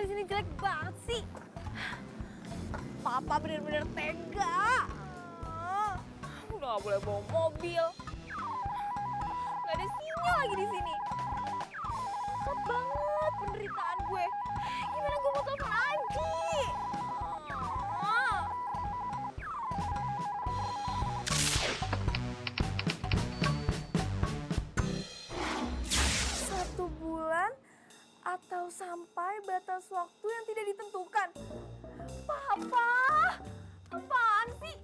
di sini jelek banget sih. Papa bener-bener tega. Udah gak boleh bawa mobil. Gak ada sinyal lagi di sini. Susah banget penderitaan gue. Gimana gue mau telepon Adi? Satu bulan atau sampai batas waktu yang tidak ditentukan. Papa, apaan sih?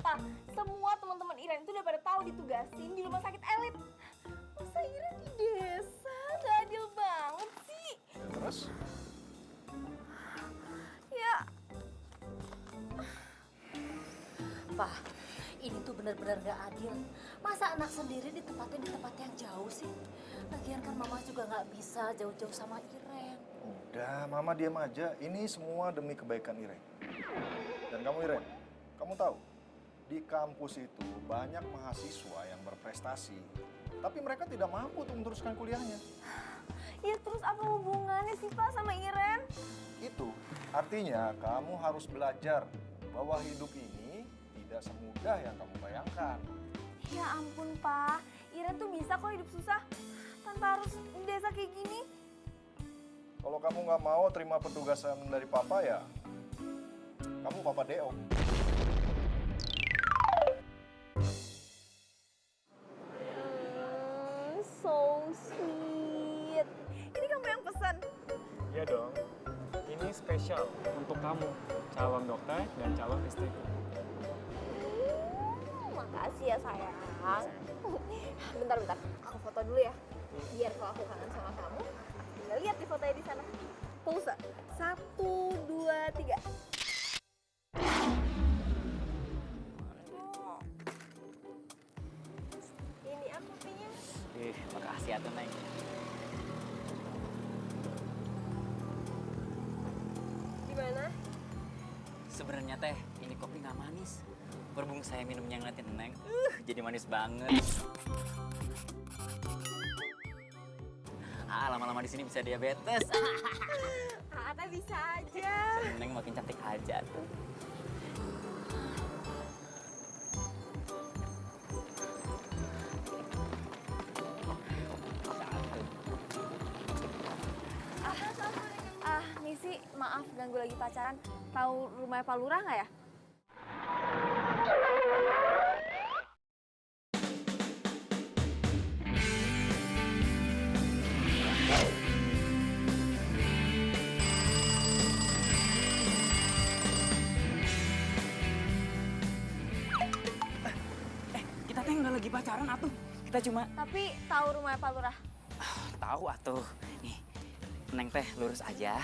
Pa, semua teman-teman Iren itu udah pada tahu ditugasin di rumah sakit elit. Masa Iren di desa? Gak adil banget sih. Terus? Ya, Pak, ini tuh benar-benar gak adil. Masa anak sendiri ditempatin di tempat yang jauh sih? Lagian kan mama juga gak bisa jauh-jauh sama Iren. Udah, Mama diam aja. Ini semua demi kebaikan Iren. Dan kamu Iren, kamu tahu, di kampus itu banyak mahasiswa yang berprestasi. Tapi mereka tidak mampu untuk meneruskan kuliahnya. ya terus apa hubungannya sih Pak sama Iren? Itu artinya kamu harus belajar bahwa hidup ini tidak semudah yang kamu bayangkan. Ya ampun Pak, Iren tuh bisa kok hidup susah tanpa harus di desa kayak gini. Kalau kamu nggak mau terima petugasan dari Papa ya, kamu Papa Deo. So sweet. Ini kamu yang pesan? Iya dong, ini spesial untuk kamu, calon dokter dan calon istriku. Makasih ya sayang. Bentar, aku foto dulu ya. Biar kalau aku kangen sama kamu, aku tinggal lihat di fotonya di sana. Pulsa. 1, 2, 3. Ini aku punya. Makasih ya tuh, Neng. Gimana? Sebenarnya teh, ini kopi nggak manis. Berhubung saya minumnya ngeliatin Neng, jadi manis banget. Lama-lama di sini bisa diabetes. Ata bisa aja. Neng makin cantik aja tuh. Misi, maaf ganggu lagi pacaran. Tahu rumahnya Pak Lurah nggak ya? Kita teh nggak lagi pacaran atuh. Kita cuma Tapi tahu rumahnya Pak Lurah. tahu atuh. Nih, Neng teh lurus aja.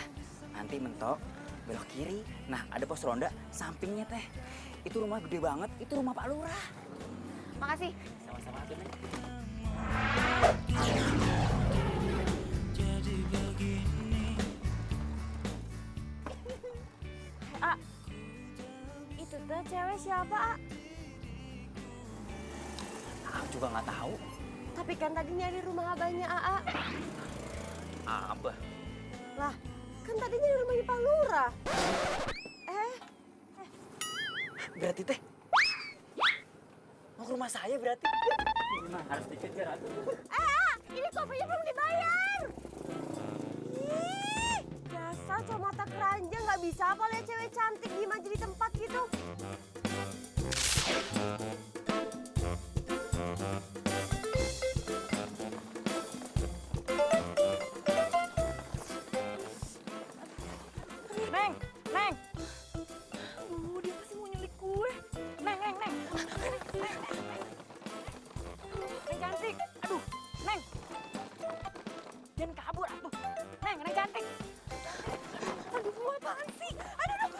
Nanti mentok belok kiri. Nah, ada pos ronda sampingnya teh. Itu rumah gede banget. Itu rumah Pak Lurah. Makasih. Sama-sama atuh, Neng. Itu tuh cewek siapa, A? Aku juga nggak tahu. Tapi kan tadi nyari rumah abahnya AA. Abah. Lah, kan tadi nyari rumahnya Pak Lurah. Berarti teh mau ke rumah saya berarti. Nah, harus dikejar atuh. Ini kopinya belum dibayar. Ih, dasar cowok mata keranjang nggak bisa apa lihat cewek cantik diem aja di tempat gitu. Neng, Neng, Dia pasti mau nyulik gue. Neng. Neng cantik. Aduh, Neng. Jangan kabur atuh. Neng cantik. Aduh, apaan sih? Aduh.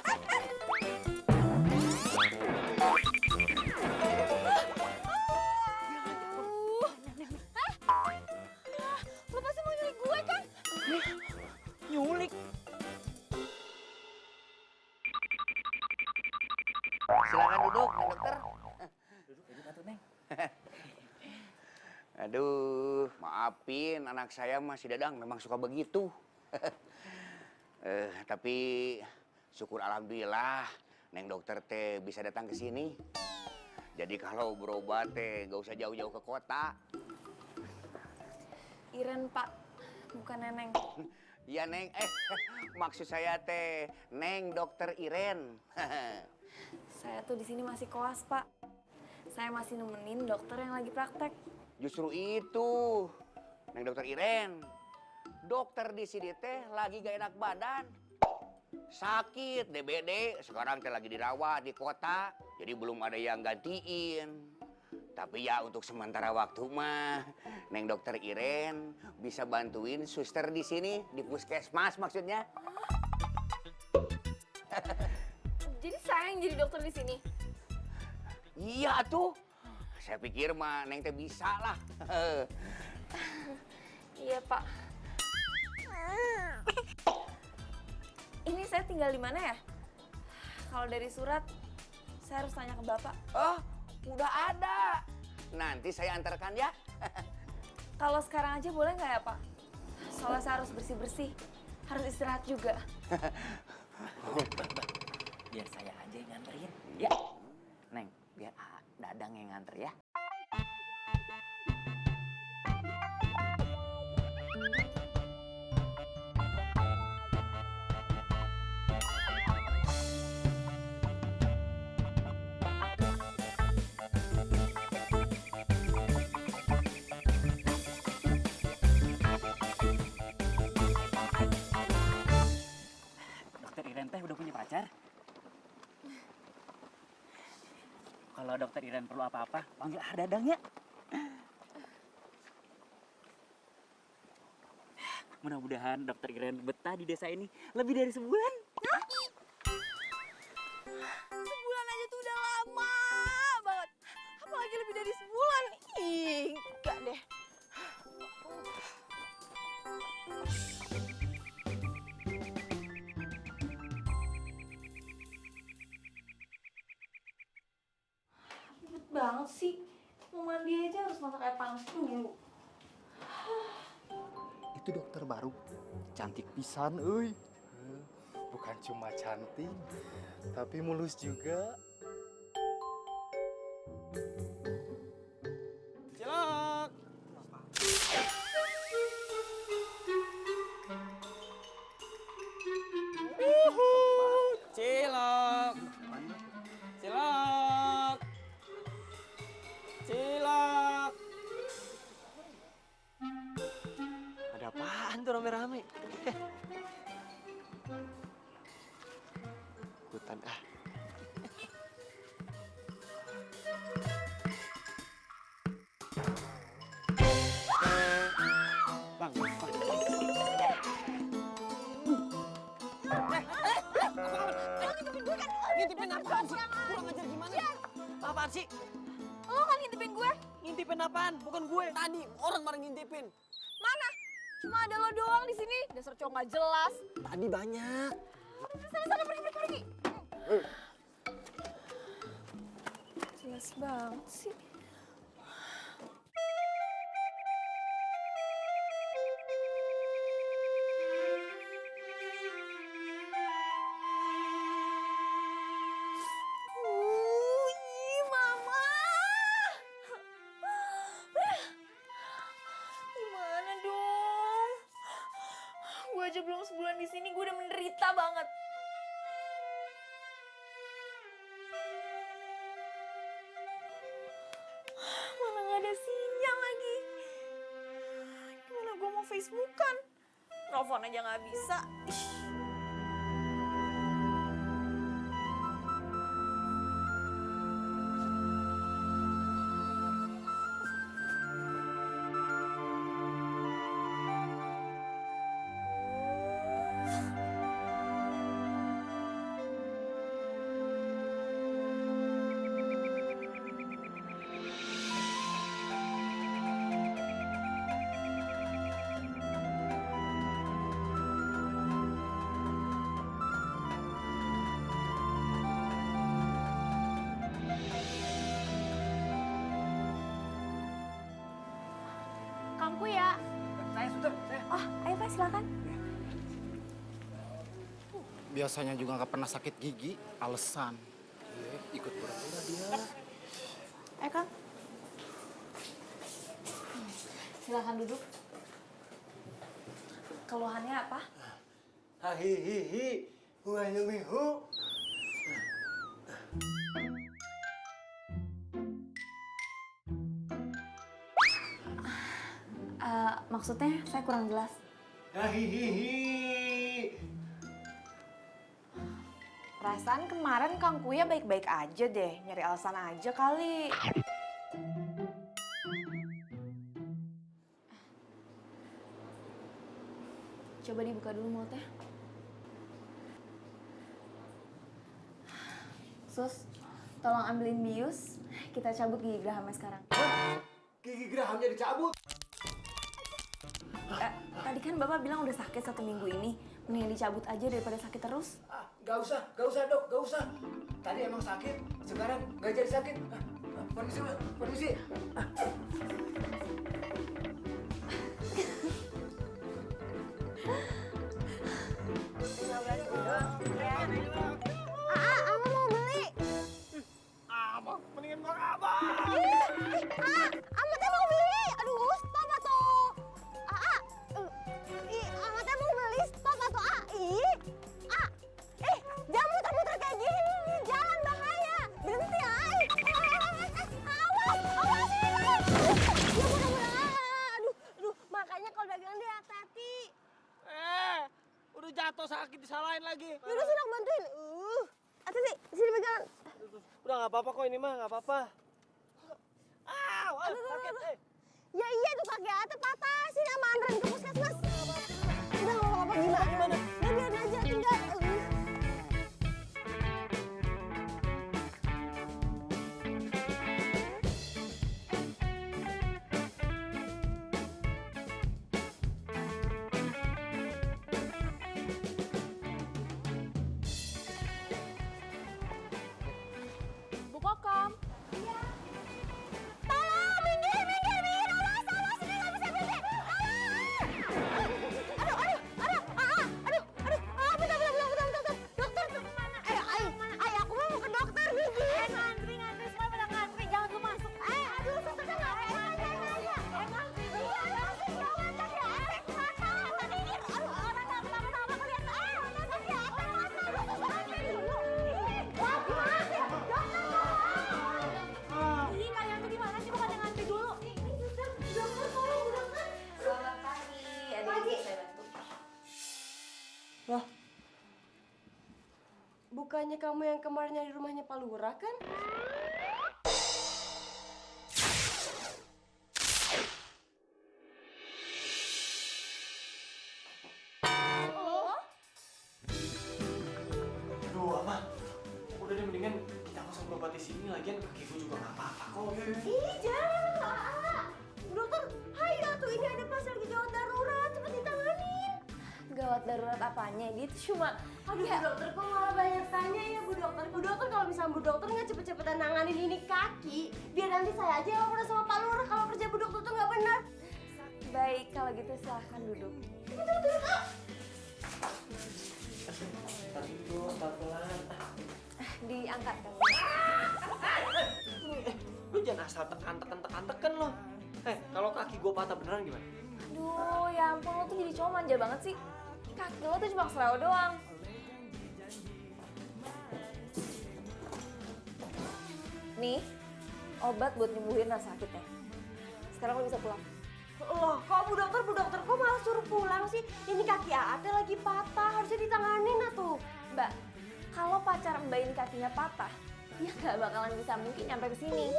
Lo pasti mau nyulik gue kan? Nyulik. Silakan duduk, Pak Dokter. Duduk atuh, Neng. Aduh, maafin anak saya masih Dadang memang suka begitu. Tapi syukur alhamdulillah Neng dokter teh bisa datang ke sini. Jadi kalau berobat teh gak usah jauh-jauh ke kota. Iren, Pak. Bukan Neneng. Iya Neng, maksud saya teh Neng dokter Iren. Saya tuh di sini masih koas, Pak. Saya masih nemenin dokter yang lagi praktek. Justru itu, Neng dokter Iren. Dokter di sini teh lagi gak enak badan. Sakit, DBD, sekarang teh lagi dirawat di kota. Jadi belum ada yang gantiin. Tapi ya untuk sementara waktu mah, Neng dokter Iren bisa bantuin suster di sini, di puskesmas maksudnya. Jadi saya yang jadi dokter di sini. Iya tuh, saya pikir mah Neng teh bisa lah. Iya, Pak. Ini saya tinggal di mana ya? Kalau dari surat, saya harus tanya ke Bapak. Oh, udah ada. Nanti saya antarkan ya. Kalau sekarang aja boleh nggak ya, Pak? Soalnya saya harus bersih-bersih. Harus istirahat juga. Biar saya aja yang nganterin. Ya, Neng, biar Dadang yang nganter ya. Dokter Iren teh udah punya pacar? Kalau dokter Iren perlu apa-apa, panggil Dadang ya. Mudah-mudahan dokter Iren betah di desa ini lebih dari sebulan. Sebulan aja tuh udah lama banget. Apalagi lebih dari sebulan. Ih, enggak deh. Ribet banget sih. Mau mandi aja harus masak air panas dulu. Itu dokter baru. Cantik pisan, euy. Bukan cuma cantik, tapi mulus juga. Cilok. Cilok. Cilok. Cilok. Ada apaan tuh rame-rame? Ikutan ah. Bang, Ngintipin apaan sih? Kurang ajar gimana? Apaan sih? Lo kan ngintipin gue? Ngintipin apaan? Bukan gue. Tadi orang bareng ngintipin. Mana? Cuma ada lo doang di sini. Dasar cowok nggak jelas. Tadi banyak. Sana pergi. Jelas banget sih. Mama. Gimana dong? Gue aja belum sebulan di sini, gue udah menderita banget. Mana nggak ada sinyal lagi. Gimana gue mau Facebookan? Telepon aja nggak bisa. Ih. Kangku ya. Saya suster, saya. Oh, ayo Pak silakan. Biasanya juga nggak pernah sakit gigi, alasan. Iya, ikut pura-pura dia. Kang. Silahkan duduk. Keluhannya apa? Hahihihi, huayumihu. Maksudnya saya kurang jelas. Hahihihi. Perasaan kemarin Kang Kuya baik-baik aja deh, nyari alasan aja kali. Coba dibuka dulu mulutnya. Sus, tolong ambilin bius, kita cabut gigi gerahamnya sekarang. Gigi gerahamnya dicabut. Tadi kan Bapak bilang udah sakit 1 minggu ini, mendingan dicabut aja daripada sakit terus. Gak usah dok, gak usah. Tadi emang sakit, sekarang gak jadi sakit. Permisi, Mbak, permisi. Ama mau beli. Abang, mendingan gua abang. Ama teh mau beli. Aduh, stop atuh. Ama teh mau beli, stop atuh. Jangan muter-muter kayak gini nih, jalan bahaya. Berhenti, awas ini. Ya mudah-mudahan. Aduh, makanya kalau dagang dia hati-hati. Udah jatuh sakit disalahin lagi. Yaudah sini aku bantuin. Hati-hati, sini pegangan. Udah nggak apa-apa kok ini mah, nggak apa-apa. Sakit. Ya iya tuh kaki Ate patah, sini sama anterin ke puskesmas. Udah nggak apa-apa gimana? Ya biarin aja, tinggal. Bu Kokom. Iya. Tolong, minggir, awas, ini nggak bisa berhenti. Bentar. Dokter tuh kemana? Aku mau ke dokter, Gigi. Ngantri, semua pada ngantri, jangan lu masuk. Aduh, susternya nggak ngantri. Ngantri dulu. Tadi ini, orang nggak kenapa-napa kelihatan. Ngantri dulu. Ini kalian tuh gimana sih, bukan yang ngantri dulu? Dokter, tolong, dokter. Selamat pagi, adik saya bantu. Loh, bukannya kamu yang kemarin nyari rumahnya Pak Lurah kan? Aduh, Ama. Udah deh, mendingan kita nggak usah berobat di sini. Lagian kaki gue juga nggak apa-apa kok. Ih, jangan. Bu dokter, hayo tuh ini ada pasien lagi gawat darurat, cepet ditanganin. Gawat darurat apanya? Dia tuh cuma... Aduh, Bu dokter, kok malah banyak tanya ya, Bu dokter. Bu dokter, kalau misalnya Bu dokter nggak cepet-cepetan nanganin ini kaki, biar nanti saya aja yang lapor sama Pak Lurah kalau kerja Bu dokter tuh nggak benar. Baik, kalau gitu silahkan duduk. Tapi itu pelan-pelan. Diangkat kan? Lu jangan asal tekan lo. Kalau kaki gue patah beneran gimana? Aduh, ya ampun, lo tuh jadi cowok manja banget sih. Kaki lo tuh cuma seleo doang. Nih, obat buat nyembuhin rasa sakitnya. Sekarang lo bisa pulang. Loh, kok Bu dokter kok malah suruh pulang sih? Ini kaki Ate lagi patah, harusnya ditanganin atuh. Mbak, kalau pacar Mbak ini kakinya patah, dia gak bakalan bisa mungkin nyampe ke sini.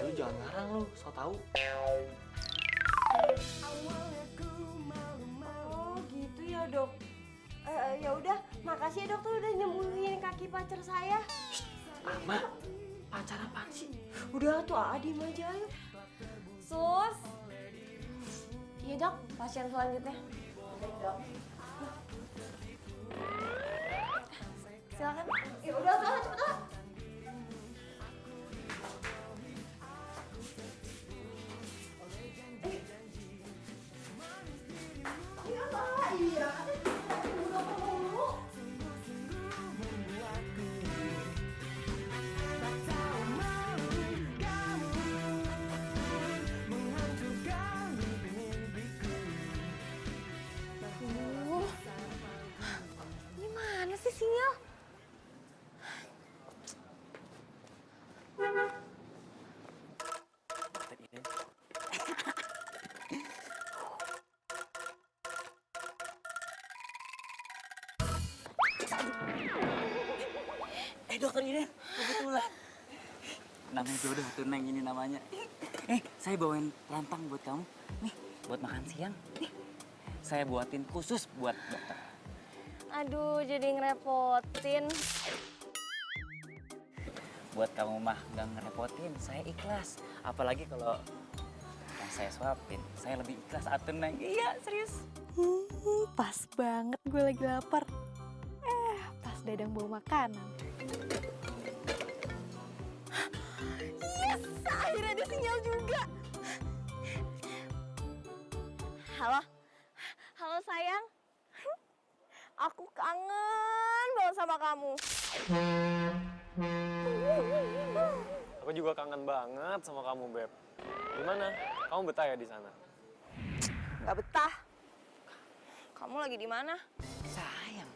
Lu jangan ngarang lu, so tau. Oh, gitu ya, Dok. Ya udah, makasih ya dokter udah nyembuhin kaki pacar saya. Ama, pacar apaan sih? Udah tuh, diem aja ayo. Sus. Iya dok, pasien selanjutnya. Dok. Silakan. Ya udah tuh, cepet lah. Iya. dokter Iren, kebetulan. Namanya jodoh tuh Neng ini namanya. Saya bawain rantang buat kamu. Nih, buat makan siang. Nih, saya buatin khusus buat dokter. Aduh, jadi ngerepotin. Buat kamu mah nggak ngerepotin, saya ikhlas. Apalagi kalau yang saya suapin, saya lebih ikhlas atuh Neng. Iya, serius. Pas banget gue lagi lapar. Pas Dadang bawa makanan. Yes, akhirnya ada sinyal juga. Halo, halo sayang. Aku kangen banget sama kamu. Aku juga kangen banget sama kamu, Beb. Gimana? Kamu betah ya di sana? Gak betah. Kamu lagi di mana? Sayang.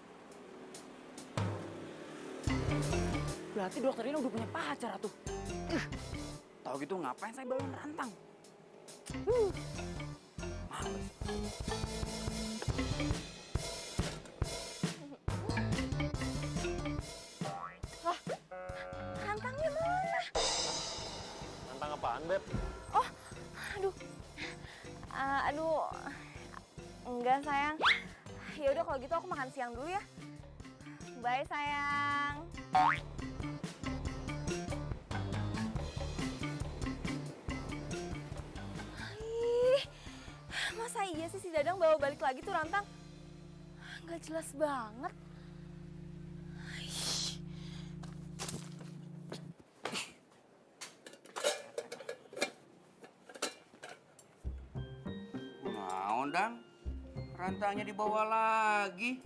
Berarti dokter ini udah punya pacar tuh. Tahu gitu ngapain saya bawain rantang? Males. Rantangnya mana? Rantang apaan, Beb? Oh, aduh. Aduh. Enggak, sayang. Ya udah kalau gitu aku makan siang dulu ya. Bye, sayang. Ih, masa iya sih si Dadang bawa balik lagi tuh rantang? Nggak jelas banget. Naon dang, rantangnya dibawa lagi.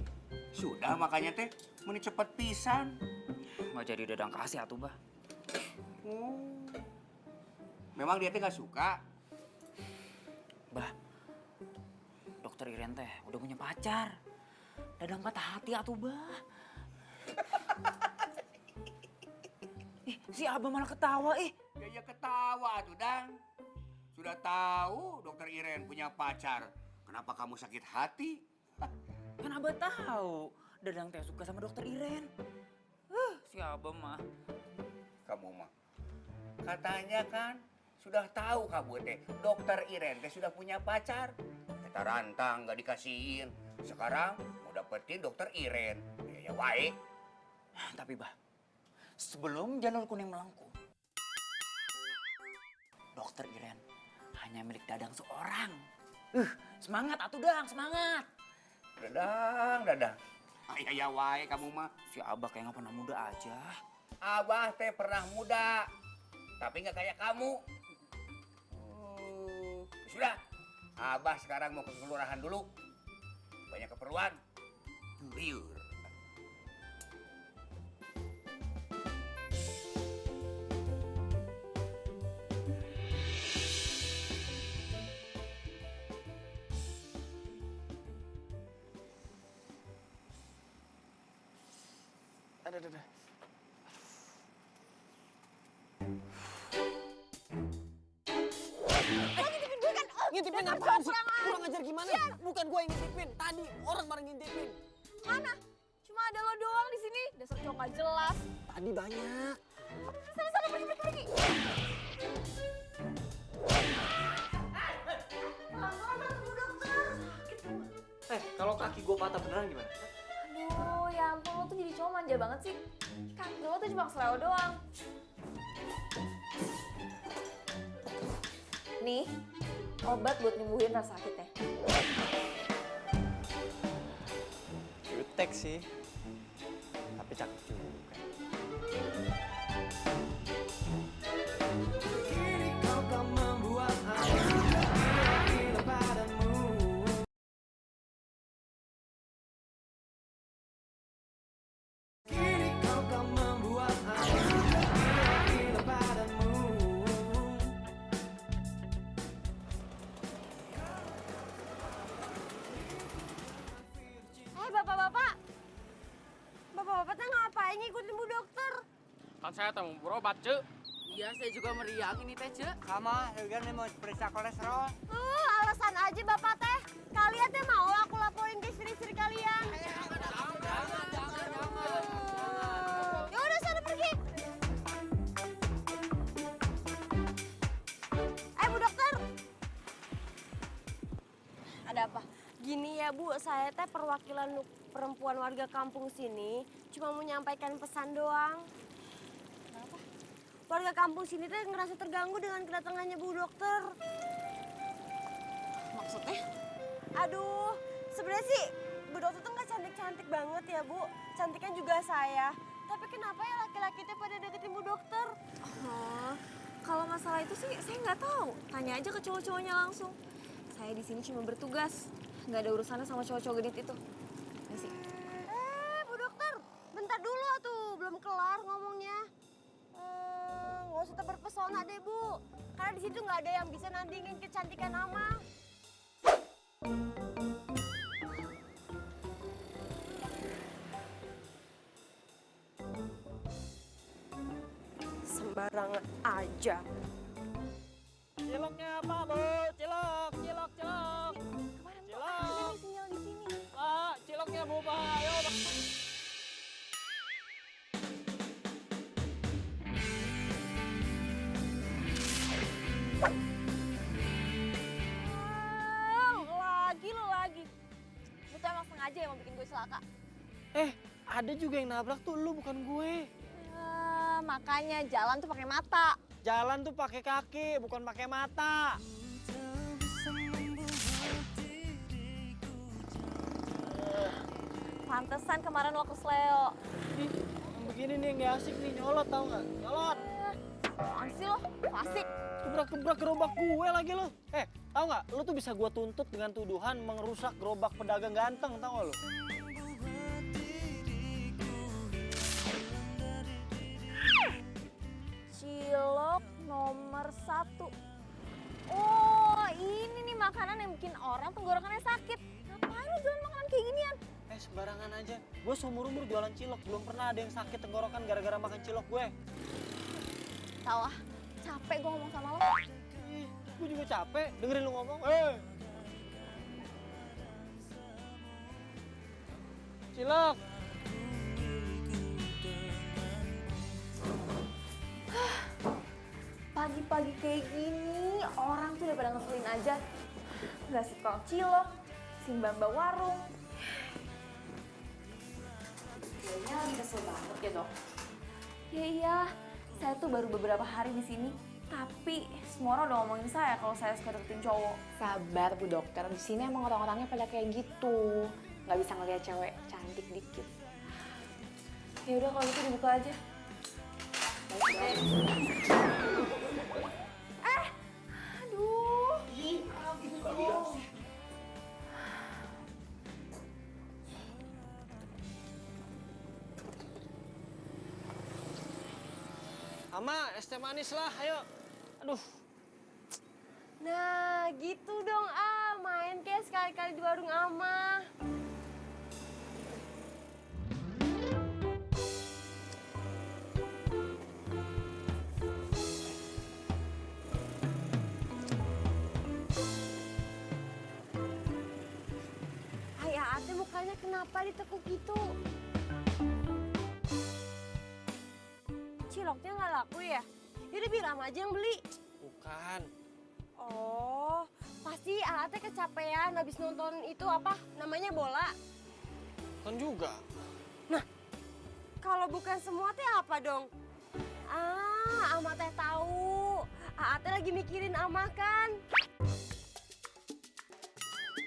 Sudah makanya teh, meni cepet pisan. Nggak jadi Dadang kasih atuh, Bah. Memang dia teh nggak suka. Bah, dokter Iren teh udah punya pacar. Dadang patah hati atuh, Bah. Si Abah malah ketawa, Ya ketawa tuh dang. Sudah tahu dokter Iren punya pacar. Kenapa kamu sakit hati? Kan Abah tahu Dadang teh suka sama dokter Iren. Si Abah mah. Kamu mah. Katanya kan sudah tahu kamu teh dokter Iren teh sudah punya pacar. Kita rantang nggak dikasihin. Sekarang mau dapetin dokter Iren. Ya wae. Tapi Bah, sebelum Janur Kuning melengkung, dokter Iren hanya milik Dadang seorang. Semangat atuh Dang, semangat. Dadang. Ya wae kamu mah. Si Abah kayak nggak pernah muda aja. Abah teh pernah muda, tapi nggak kayak kamu. Sudah, Abah sekarang mau ke kelurahan dulu. Banyak keperluan. Liur. Ada. Ngintipin apaan sih? Kurang ajar gimana? Bukan gue yang ngintipin. Tadi orang bareng ngintipin. Mana? Cuma ada lo doang di sini. Dasar cowok gak jelas. Tadi banyak. Sana pergi. Kalau kaki gue patah beneran gimana? Aduh, ya ampun lo tuh jadi cowok manja banget sih. Kaki lo tuh cuma keseleo doang. Nih, obat buat nyembuhin rasa sakitnya. Jutek sih. Tapi cakep juga. Bapak-bapak teh ngapain ngikutin Bu Dokter? Kan saya mau berobat, Cek. Iya, saya juga meriang ini teh, Cek. Sama, Eugen mau periksa kolesterol. Alasan aja Bapak teh. Kalian teh mau aku laporin ke istri-istri kalian? Ya udah sana pergi. Bu, saya teh perwakilan perempuan warga kampung sini. Cuma mau menyampaikan pesan doang. Kenapa? Warga kampung sini teh ngerasa terganggu dengan kedatangannya Bu Dokter. Maksudnya? Aduh, sebenarnya sih Bu Dokter tuh nggak cantik-cantik banget ya Bu. Cantiknya juga saya. Tapi kenapa ya laki-laki teh pada deketin Bu Dokter? Oh, kalau masalah itu sih saya nggak tahu. Tanya aja ke cowok-cowoknya langsung. Saya di sini cuma bertugas. Nggak ada urusannya sama cowok-cowok genit itu. Ya sih. Bu Dokter, bentar dulu tuh, belum kelar ngomongnya. Nggak usah terpesona deh Bu. Karena di situ nggak ada yang bisa nandingin kecantikan Ama. Sembarangan aja. Ciloknya apa, Bu? Cilok, cilok, cilok. Kemarin tuh Cilok. ada nih sinyal di sini. Pak, ciloknya Bu, Pak. Ayo, Pak. Lo lagi. Lu tuh emang sengaja ya mau bikin gue celaka. Ada juga yang nabrak tuh, lu bukan gue. Makanya jalan tuh pakai mata. Jalan tuh pakai kaki, bukan pakai mata. Pantesan kemarin lo kesleo. Ih, yang begini nih yang gak asik nih, nyolot tau gak? Nyolot. Apaan sih lo? Fasik. Gebrak-gebrak gerobak gue lagi lo. Tau gak? Lu tuh bisa gue tuntut dengan tuduhan mengerusak gerobak pedagang ganteng, tau gak lu? Cilok nomor 1. Oh, ini nih makanan yang bikin orang tenggorokannya sakit. Ngapain lo jualan makanan kayak ginian? Sembarangan aja. Gue seumur-umur jualan cilok, belum pernah ada yang sakit tenggorokan gara-gara makan cilok gue. Tahu ah, capek gue ngomong sama lo. Ih, gue juga capek dengerin lu ngomong. Cilok. Pagi-pagi kayak gini, orang tuh udah pada ngeselin aja. Nggak si tukang cilok, si mbak-mbak warung. Kayaknya lagi kesel banget ya dok. Ya iya, saya tuh baru beberapa hari di sini. Tapi semua orang udah ngomongin saya kalau saya suka deketin cowok. Sabar Bu Dokter, di sini emang orang-orangnya pada kayak gitu. Nggak bisa ngeliat cewek cantik dikit. Ya udah kalau gitu dibuka aja. Aduh. Ama, es teh manis lah, ayo. Aduh. Nah, gitu dong main kayak sekali-kali di warung Ama. Ate mukanya kenapa ditekuk gitu? Ciloknya nggak laku ya? Yaudah biar Ama aja yang beli. Bukan. Oh, pasti Ate kecapean habis nonton itu apa? Namanya bola. Kan juga. Nah, kalau bukan semua teh apa dong? Ama teh tahu. Ate lagi mikirin Ama kan?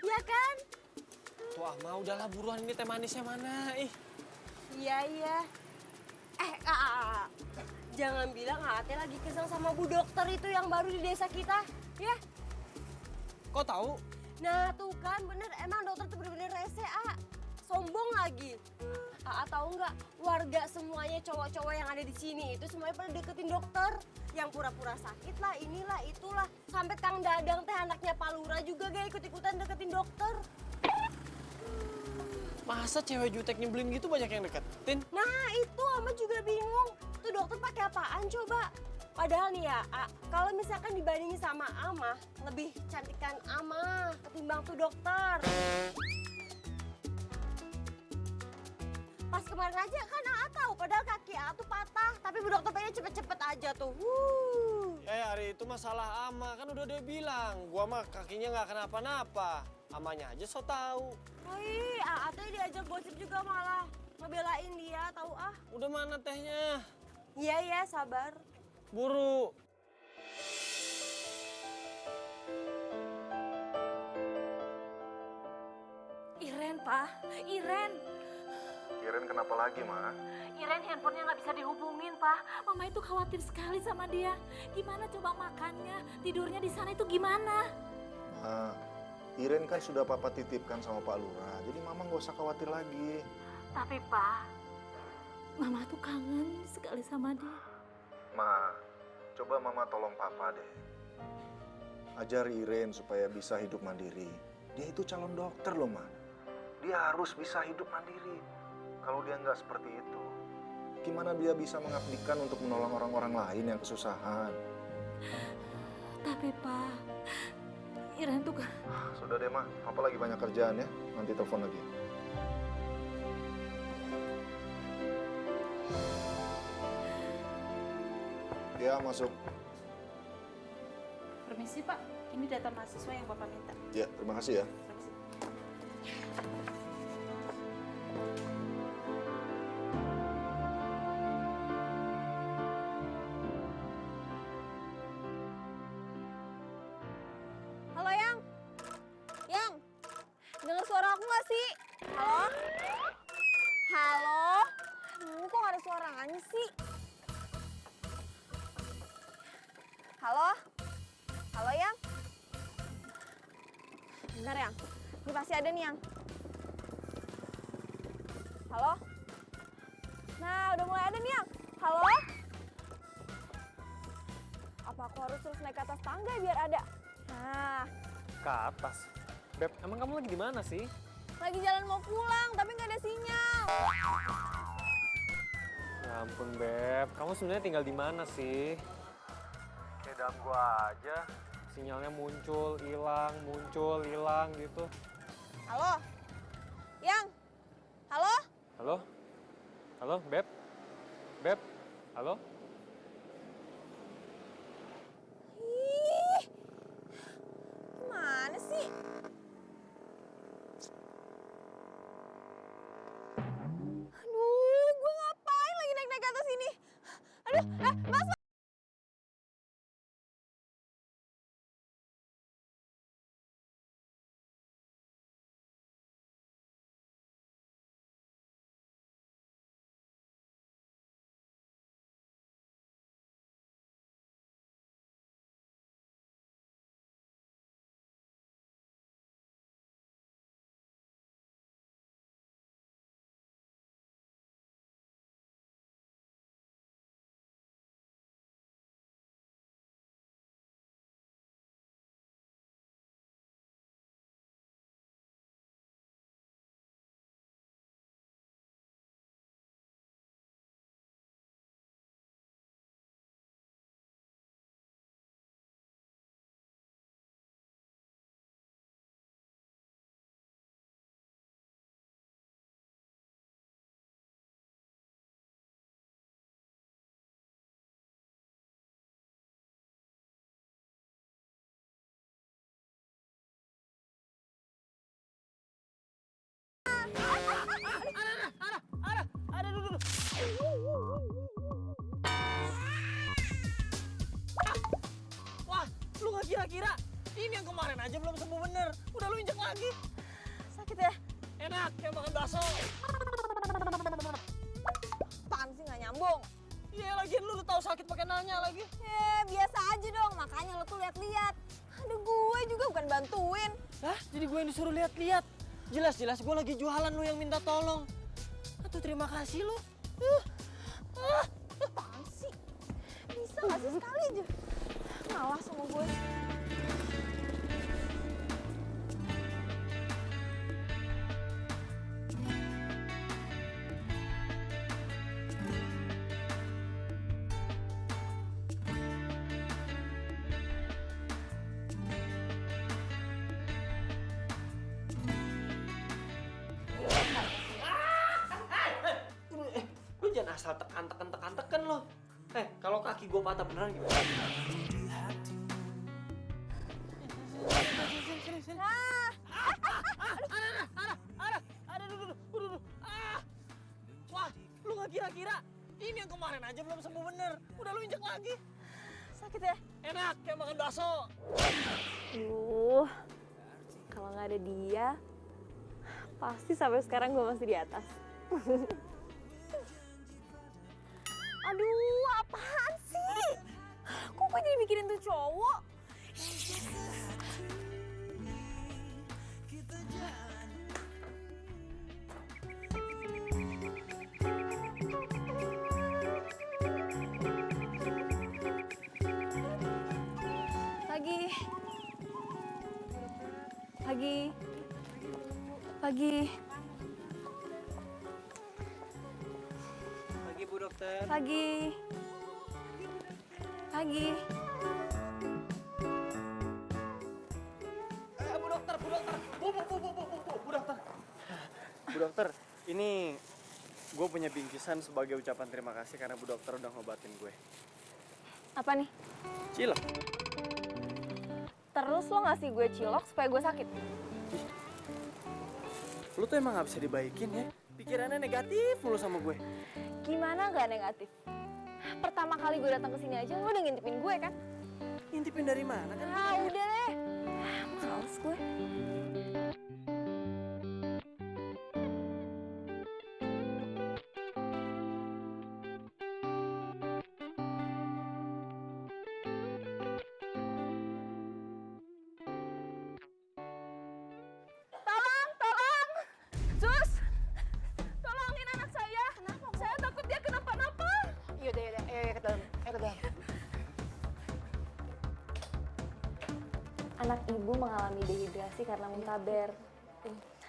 Iya kan? Tuh Ama, udahlah buruan, ini teh manisnya mana? Ih. Iya. Jangan bilang Ate lagi kesel sama Bu Dokter itu yang baru di desa kita, ya? Kok tahu? Nah tuh kan bener, emang dokter tuh bener-bener rese, sombong lagi. Tahu nggak, warga semuanya cowok-cowok yang ada di sini itu semuanya pada deketin dokter. Yang pura-pura sakit lah, inilah, itulah. Sampai Kang Dadang teh anaknya Pak Lurah juga gak ikut-ikutan deketin dokter. Masa cewek jutek nyebelin gitu banyak yang deketin? Nah itu Ama juga bingung. Tuh dokter pakai apaan coba? Padahal nih ya, kalau misalkan dibandingin sama Ama, lebih cantikan Ama ketimbang tuh dokter. Pas kemarin aja kan tahu, padahal kaki tuh patah, tapi Bu Dokter pengen cepet-cepet aja tuh. Hari itu masalah Ama, kan udah dia bilang, gua mah kakinya nggak kenapa-napa. Amanya aja so tahu. Wih, Ate diajak gosip juga malah ngebelain dia, tahu ah. Udah mana tehnya? Iya ya, sabar. Buru. Iren, Pak. Iren. Iren kenapa lagi, Ma? Iren handphonenya nggak bisa dihubungin, Pak. Mama itu khawatir sekali sama dia. Gimana coba makannya, tidurnya di sana itu gimana? Ma, Iren kan sudah Papa titipkan sama Pak Lurah, jadi Mama nggak usah khawatir lagi. Tapi, Pak, Mama tuh kangen sekali sama dia. Ma, coba Mama tolong Papa deh. Ajari Iren supaya bisa hidup mandiri. Dia itu calon dokter loh, Ma. Dia harus bisa hidup mandiri. Kalau dia nggak seperti itu, gimana dia bisa mengabdikan untuk menolong orang-orang lain yang kesusahan? Tapi, Pak, Iren tuh kan... Sudah deh, Ma. Papa lagi banyak kerjaan ya. Nanti telepon lagi. Ya, masuk. Permisi Pak, ini data mahasiswa yang Bapak minta. Ya, terima kasih ya. Halo, Yang. Yang, dengar suara aku nggak sih? Halo? Halo? Aduh, kok nggak ada suaranya sih? Halo? Halo, Yang? Bentar, Yang. Ini pasti ada nih, Yang. Halo? Nah, udah mulai ada nih, Yang. Halo? Apa aku harus terus naik ke atas tangga biar ada? Nah, Ke atas. Beb, emang kamu lagi di mana sih? lagi jalan mau pulang, tapi nggak ada sinyal. Ya ampun, Beb. Kamu sebenarnya tinggal di mana sih? Kayak dalam gua aja. Sinyalnya muncul, hilang gitu. Halo? Yang? Halo? Halo? Halo, Beb? Beb? Halo? Ih, gimana sih? Aduh, gue ngapain lagi naik-naik ke atas ini? Aduh, Mas. Ada duduk. Wah, lu gak kira-kira? Ini yang kemarin aja belum sembuh bener. Udah lu injek lagi. Sakit ya? Enak, kayak makan bakso. Apaan sih nggak nyambung? Iya, lagian lu udah tahu sakit pakai nanya lagi. Biasa aja dong, makanya lo tuh lihat-lihat. Aduh, gue juga bukan bantuin. Hah? Jadi gue yang disuruh lihat-lihat? Jelas-jelas gue lagi jualan, lu yang minta tolong. Aduh, terima kasih lu. Apaan sih? Bisa nggak sih sekali aja? Ngalah sama gue. Lu jangan asal tekan lo. Kalau kaki gue patah beneran gimana? Nah, Wah, lu nggak kira-kira? Ini yang kemarin aja belum sembuh bener. Udah lu injek lagi. Sakit ya? Enak, kayak makan bakso. Kalau nggak ada dia, pasti sampai sekarang gue masih di atas. Aduh, apaan sih? Kok gue jadi mikirin tuh cowok? Pagi. Pagi. Pagi. Pagi Bu Dokter. Pagi. Pagi. Bu Dokter, Bu Dokter. Bu Dokter. Bu Dokter, ini gue punya bingkisan sebagai ucapan terima kasih karena Bu Dokter udah ngobatin gue. Apa nih? Cilok. Terus lo ngasih gue cilok supaya gue sakit? Lu tuh emang gak bisa dibaikin ya? Pikirannya negatif mulu sama gue. Gimana gak negatif? Pertama kali gue datang ke sini aja lo udah ngintipin gue kan? Ngintipin dari mana kan? Ah udah deh. Males gue. Tolong! Sus! Tolongin anak saya. Kenapa? Saya takut dia kenapa-napa. Yaudah, ayo ke dalam. Ayo ke dalam. Anak ibu mengalami dehidrasi karena muntaber.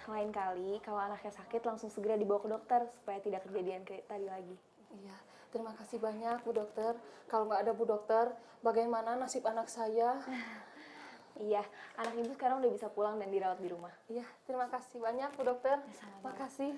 Lain kali, kalau anaknya sakit langsung segera dibawa ke dokter supaya tidak kejadian kayak tadi lagi. Iya, terima kasih banyak Bu Dokter. Kalau nggak ada Bu Dokter, bagaimana nasib anak saya? Iya, anak ibu sekarang udah bisa pulang dan dirawat di rumah. Iya, terima kasih banyak Bu Dokter. Terima kasih.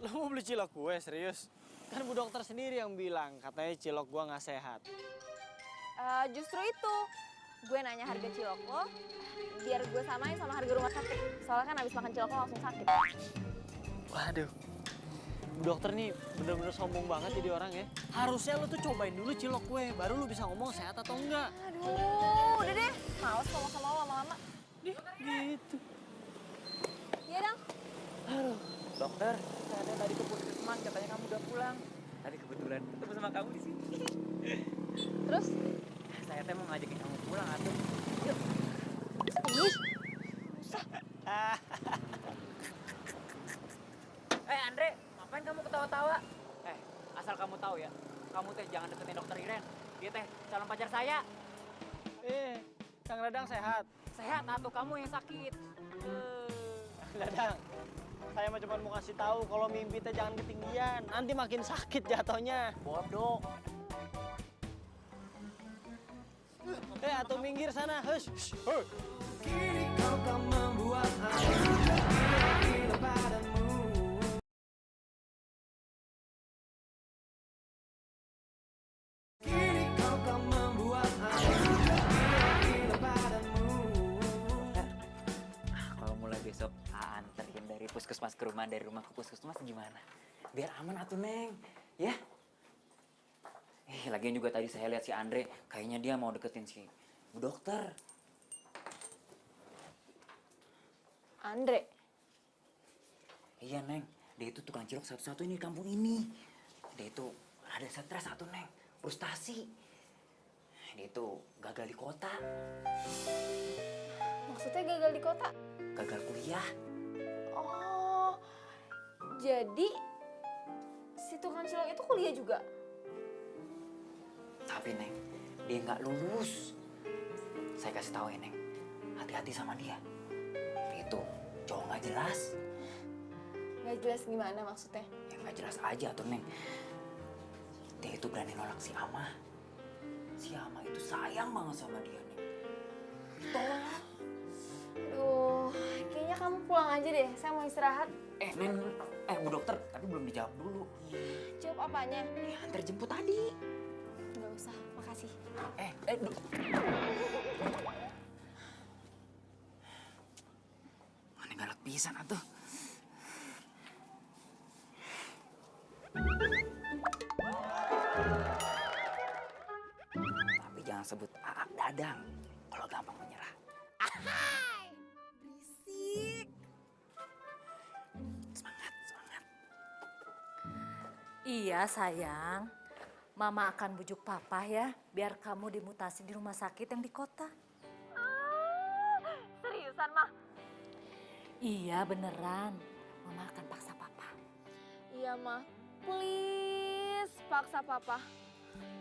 Lo mau beli cilok gue, serius? Kan Bu Dokter sendiri yang bilang, katanya cilok gue nggak sehat. Justru itu, gue nanya harga cilok lo, biar gue samain sama harga rumah sakit. Soalnya kan abis makan cilok lo langsung sakit. Waduh, Bu Dokter nih bener-bener sombong banget jadi orang ya. Harusnya lo tuh cobain dulu cilok gue, baru lo bisa ngomong sehat atau enggak. Aduh, udah deh, males ngomong sama lo lama-lama. Gitu. Iya dong. Halo, dokter. Saya tadi ke puskesmas, katanya kamu udah pulang. Tadi kebetulan ketemu sama kamu di sini. Terus? Saya teh mau ngajakin kamu pulang atuh. Yuk. Usah. Andre, ngapain kamu ketawa-tawa? Asal kamu tahu ya, kamu teh jangan deketin dokter Iren. Dia teh calon pacar saya. Kang Dadang sehat. Sehat, atuh kamu yang sakit. Kang Dadang, saya mah cuma mau kasih tahu kalau mimpi teh jangan ketinggian. Nanti makin sakit jatuhnya. Bodoh. Atau minggir sana. Hush. Kini kau kan membuat aku gila padamu. Kini kau kan membuat aku gila padamu. Kalau mulai besok anterin dari puskesmas ke rumah, dari rumah ke puskesmas gimana? Biar aman atuh Neng, ya? Lagian juga tadi saya lihat si Andre, kayaknya dia mau deketin si Bu Dokter. Andre? Iya Neng, dia itu tukang cilok satu-satunya di kampung ini. Dia itu ada stres satu Neng, frustasi. Dia itu gagal di kota. Maksudnya gagal di kota? Gagal kuliah. Oh, jadi si tukang cilok itu kuliah juga? Tapi Neng, dia nggak lulus. Saya kasih tahu ya Neng, hati-hati sama dia. Dia itu cowok nggak jelas. Nggak jelas gimana maksudnya? Ya nggak jelas aja tuh Neng. Dia itu berani nolak si Ama. Si Ama itu sayang banget sama dia Neng. Tolong. Aduh, kayaknya kamu pulang aja deh. Saya mau istirahat. Neng, Bu Dokter, tapi belum dijawab dulu. Jawab apanya? Ya, antar jemput tadi. Nggak usah, makasih. Mana galak pisan atuh. Tapi jangan sebut Aak Dadang kalau gampang menyerah. Ahai! Berisik. Semangat. Iya sayang, Mama akan bujuk Papa ya, biar kamu dimutasi di rumah sakit yang di kota. Seriusan, Mah? Iya beneran, Mama akan paksa Papa. Iya, Mah. Please, paksa Papa.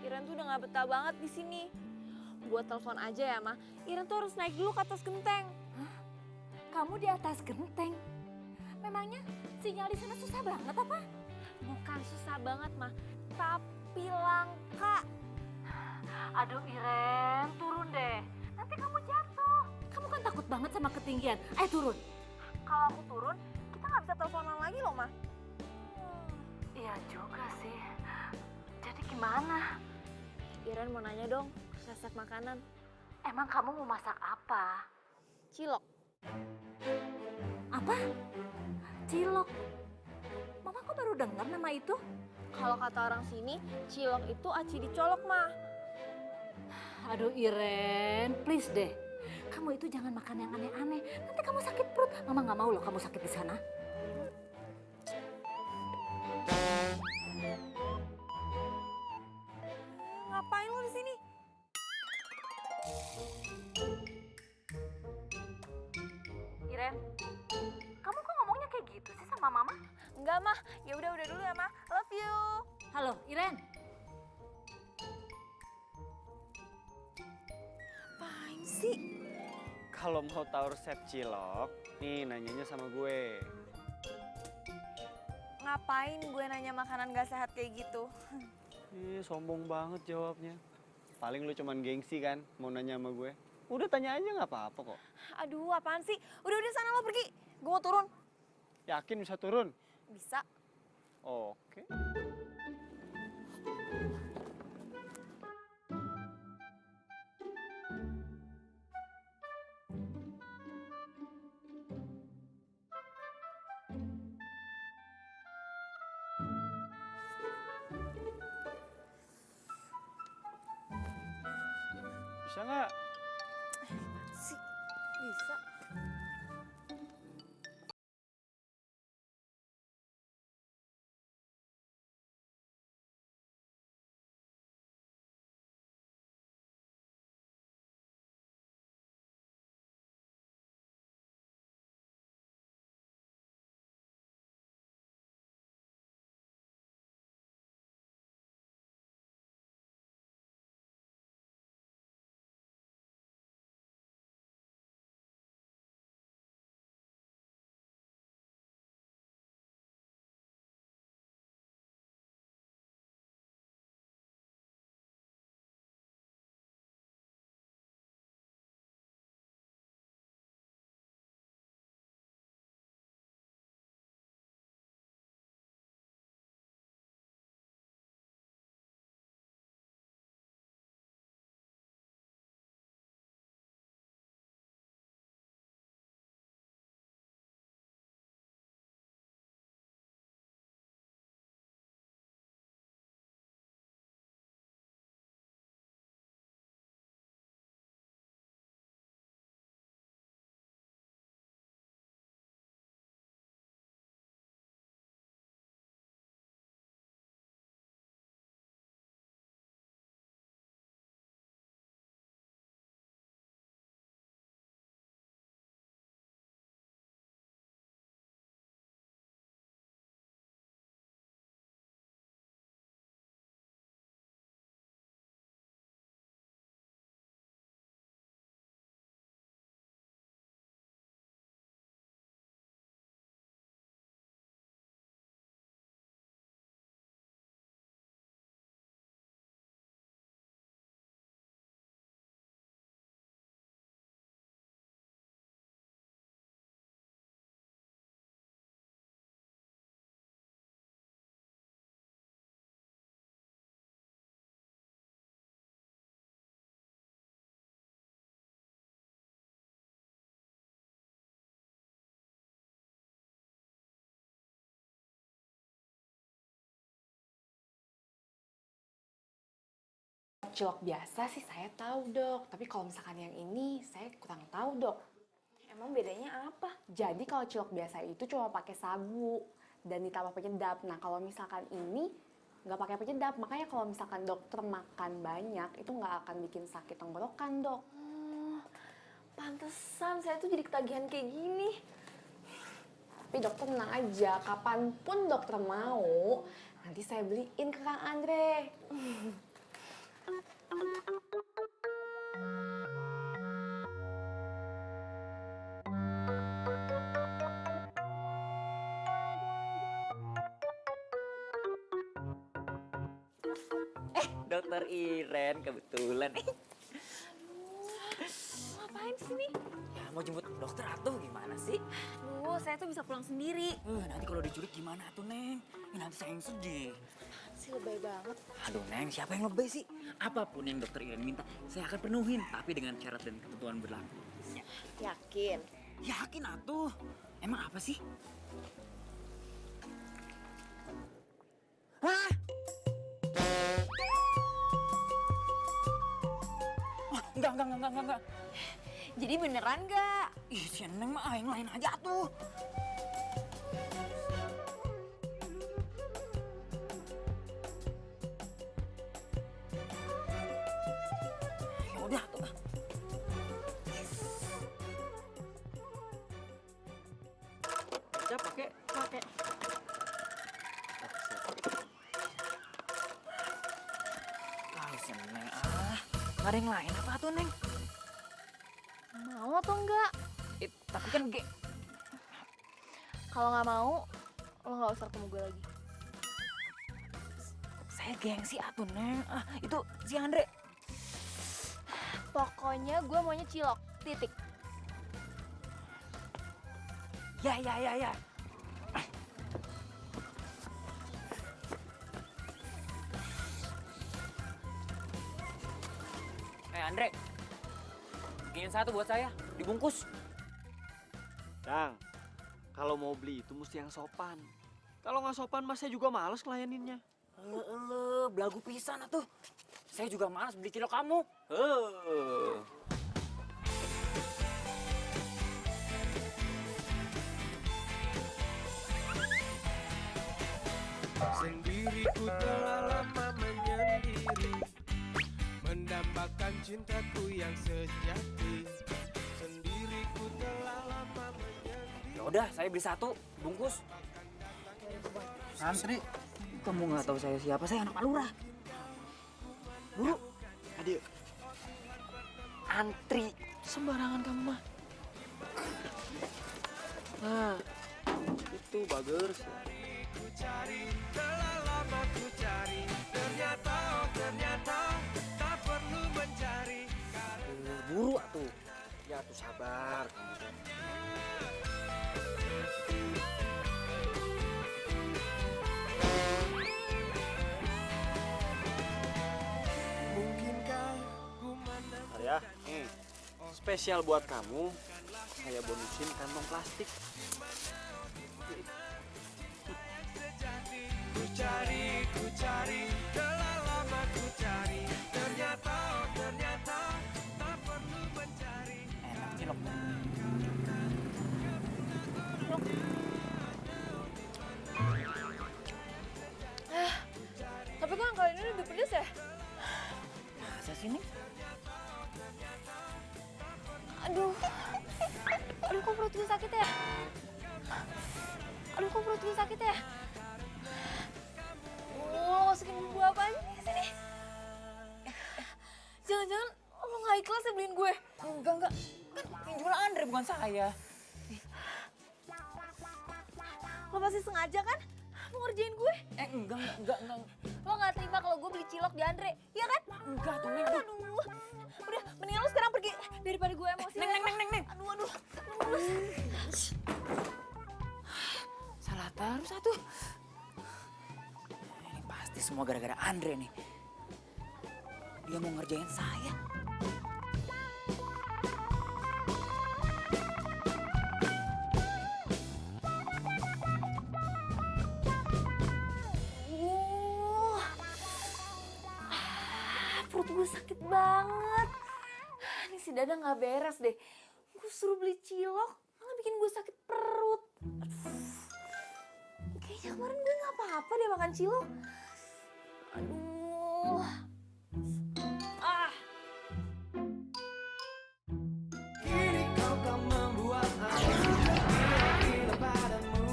Iren tuh udah gak betah banget di sini. Buat telepon aja ya, Mah. Iren tuh harus naik dulu ke atas genteng. Hah? Kamu di atas genteng? Memangnya sinyal di sana susah banget apa? Bukan susah banget, Mah. Tapi langka. Aduh Iren, turun deh. Nanti kamu jatuh. Kamu kan takut banget sama ketinggian. Ayo turun. Kalau aku turun, kita gak bisa teleponan lagi loh, Mah. Iya juga sih. Jadi gimana? Iren mau nanya dong, resep makanan. Emang kamu mau masak apa? Cilok. Apa? Cilok? Mama kok baru dengar nama itu? Kalau kata orang sini, cilok itu aci dicolok, Mah. Aduh Iren, please deh. Kamu itu jangan makan yang aneh-aneh. Nanti kamu sakit perut. Mama nggak mau loh kamu sakit di sana. Ngapain lu di sini? Iren, kamu kok ngomongnya kayak gitu sih sama Mama? Enggak, Mah. Ya udah dulu ya, Mah. Love you. Halo, Iren. Apaan sih? Kalau mau tahu resep cilok, nih nanyanya sama gue. Ngapain gue nanya makanan gak sehat kayak gitu? Sombong banget jawabnya. Paling lu cuman gengsi kan, mau nanya sama gue. Udah tanya aja nggak apa-apa kok. Aduh, apaan sih? Udah sana lo pergi. Gue mau turun. Yakin bisa turun? Bisa. Oke. Bisa nggak? Sih, bisa. Cilok biasa sih saya tahu dok, tapi kalau misalkan yang ini saya kurang tahu dok. Emang bedanya apa? Jadi kalau cilok biasa itu cuma pakai sagu dan ditambah penyedap. Nah kalau misalkan ini nggak pakai penyedap, makanya kalau misalkan dokter makan banyak itu nggak akan bikin sakit tenggorokan dok. Pantesan saya tuh jadi ketagihan kayak gini. Tapi dokter tenang aja, kapanpun dokter mau, nanti saya beliin ke Kang Andre. Dokter Iren kebetulan. Ngapain sih nih? Ya mau jemput dokter atuh gimana sih? Duh, saya tuh bisa pulang sendiri. Nanti kalau diculik gimana tuh Neng? Nanti saya yang sedih. Si lebay banget. Aduh Neng, siapa yang lebay sih? Apapun yang dokter Iren minta, saya akan penuhin. Tapi dengan syarat dan ketentuan berlaku. Yakin? Yakin atuh. Emang apa sih? Hah? Enggak. Jadi beneran nggak? Ih, si Neng mah yang lain aja tuh. Ya udah tuh. Udah pakai. Ah, si Neng nggak ada yang lain apa tuh Neng? Mau atau enggak? Tapi kan Kalau nggak mau, lo nggak usah ketemu gue lagi. saya gengsi atuh Neng. Itu si Andre. Pokoknya gue maunya cilok, titik. Ya. Andre, bikinin satu buat saya, dibungkus. Dang, kalau mau beli itu mesti yang sopan. Kalau nggak sopan, mas saya juga males ngelayaninnya. Belagu pisan atuh. Saya juga malas beli cilok kamu. Sendiriku telah lama menyendiri, mendambakan cintaku yang sejati. Sendiriku telah lama menyendiri. Ya udah, saya beli satu, bungkus. Santri. Kamu nggak tahu saya siapa? Saya anak Pak Lurah. Buru. Adik. Antri. Sembarangan kamu mah. Nah, itu bagus. Ku cari, telah lama ku cari. Ternyata, oh ternyata tak perlu mencari. Buru atuh. Ya tuh sabar kamu teh. Mungkinkah ku menang? Arya, spesial buat kamu, saya bonusin kantong plastik. Ku cari, telah lama ku cari. Ternyata, oh ternyata tak perlu mencari. Enak cilok. Tapi kok yang kali ini lebih pedes ya? Masa sih nih? Aduh. Aduh, kok perut gue sakit ya? Aduh, kok perut gue sakit ya? Masukin bumbu apaan nih ke sini? Jangan-jangan lo nggak ikhlas ya beliin gue? Enggak. Kan yang jual Andre bukan saya. Lo pasti sengaja kan? Mau ngerjain gue? Enggak. Lo nggak terima kalau gue beli cilok di Andre, iya kan? Enggak tuh, Neng. Aduh. Udah, mendingan lo sekarang pergi daripada gue emosi. Neng. Aduh. Salah terus satu. Ini pasti semua gara-gara Andre nih. Dia mau ngerjain saya. Perut gue sakit banget. Ini si Dada nggak beres deh. Gue suruh beli cilok, malah bikin gue sakit perut. Aduh. Kayaknya kemarin gue nggak apa-apa deh makan cilok. Aduh. Kini kau kan membuat aku gila padamu.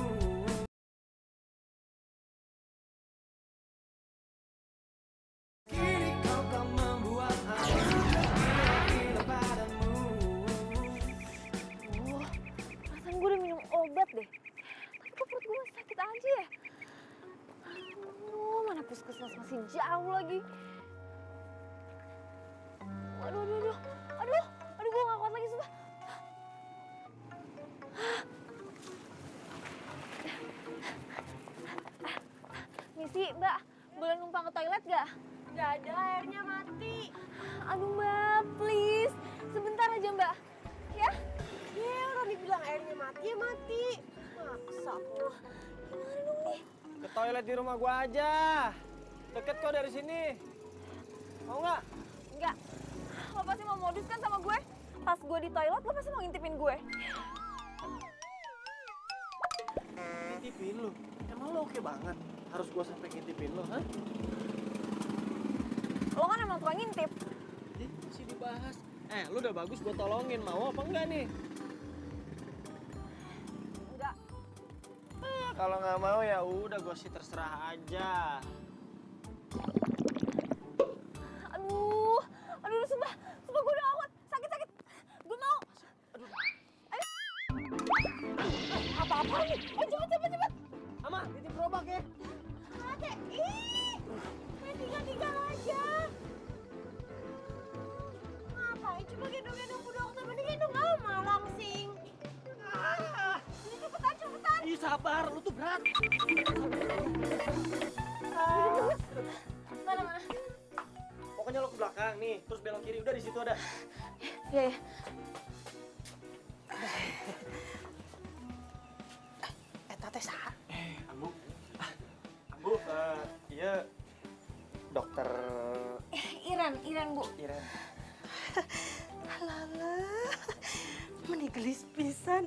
Kini kau kan membuat aku gila padamu. Perasaan gue udah minum obat deh. Tapi kok perut gue masih sakit aja ya? Aduh, mana puskesmas masih jauh lagi. Aduh, gue gak kuat lagi sumpah. Misi, Mbak, boleh numpang ke toilet gak? Gak ada, airnya mati. Aduh Mbak, please. Sebentar aja Mbak. Ya? Ya, orang dibilang airnya mati, ya mati. Maksa aku. Gimana dong nih? Ke toilet di rumah gua aja. Deket kok dari sini. Mau nggak? Enggak. Lo pasti mau modus kan sama gue? Pas gue di toilet, lo pasti mau ngintipin gue. Ngintipin lu? Emang lu oke banget? Harus gua sampai ngintipin lu, hah? Lo kan emang tukang ngintip. Masih dibahas. Lu udah bagus gua tolongin. Mau apa enggak nih? Enggak. Kalau nggak mau ya udah gua sih terserah aja. Aduh, sumpah gue udah awet. Sakit. Gue mau. Ayo. Apa-apa nih? Cepet. Ama, titip gerobak ya. Ate, main tinggal aja. Ngapain cuma gendong-gendong bu dokter? Mending gendong Alma langsing. Ini cepetan. Ih, sabar, lu tuh berat. Mana? pokoknya lo ke belakang nih, terus belok kiri, udah di situ ada. Iya, ya. Tante sah. Ambu. Ambu, iya dokter Iren, Bu. Iren. Alah, menigelis pisan,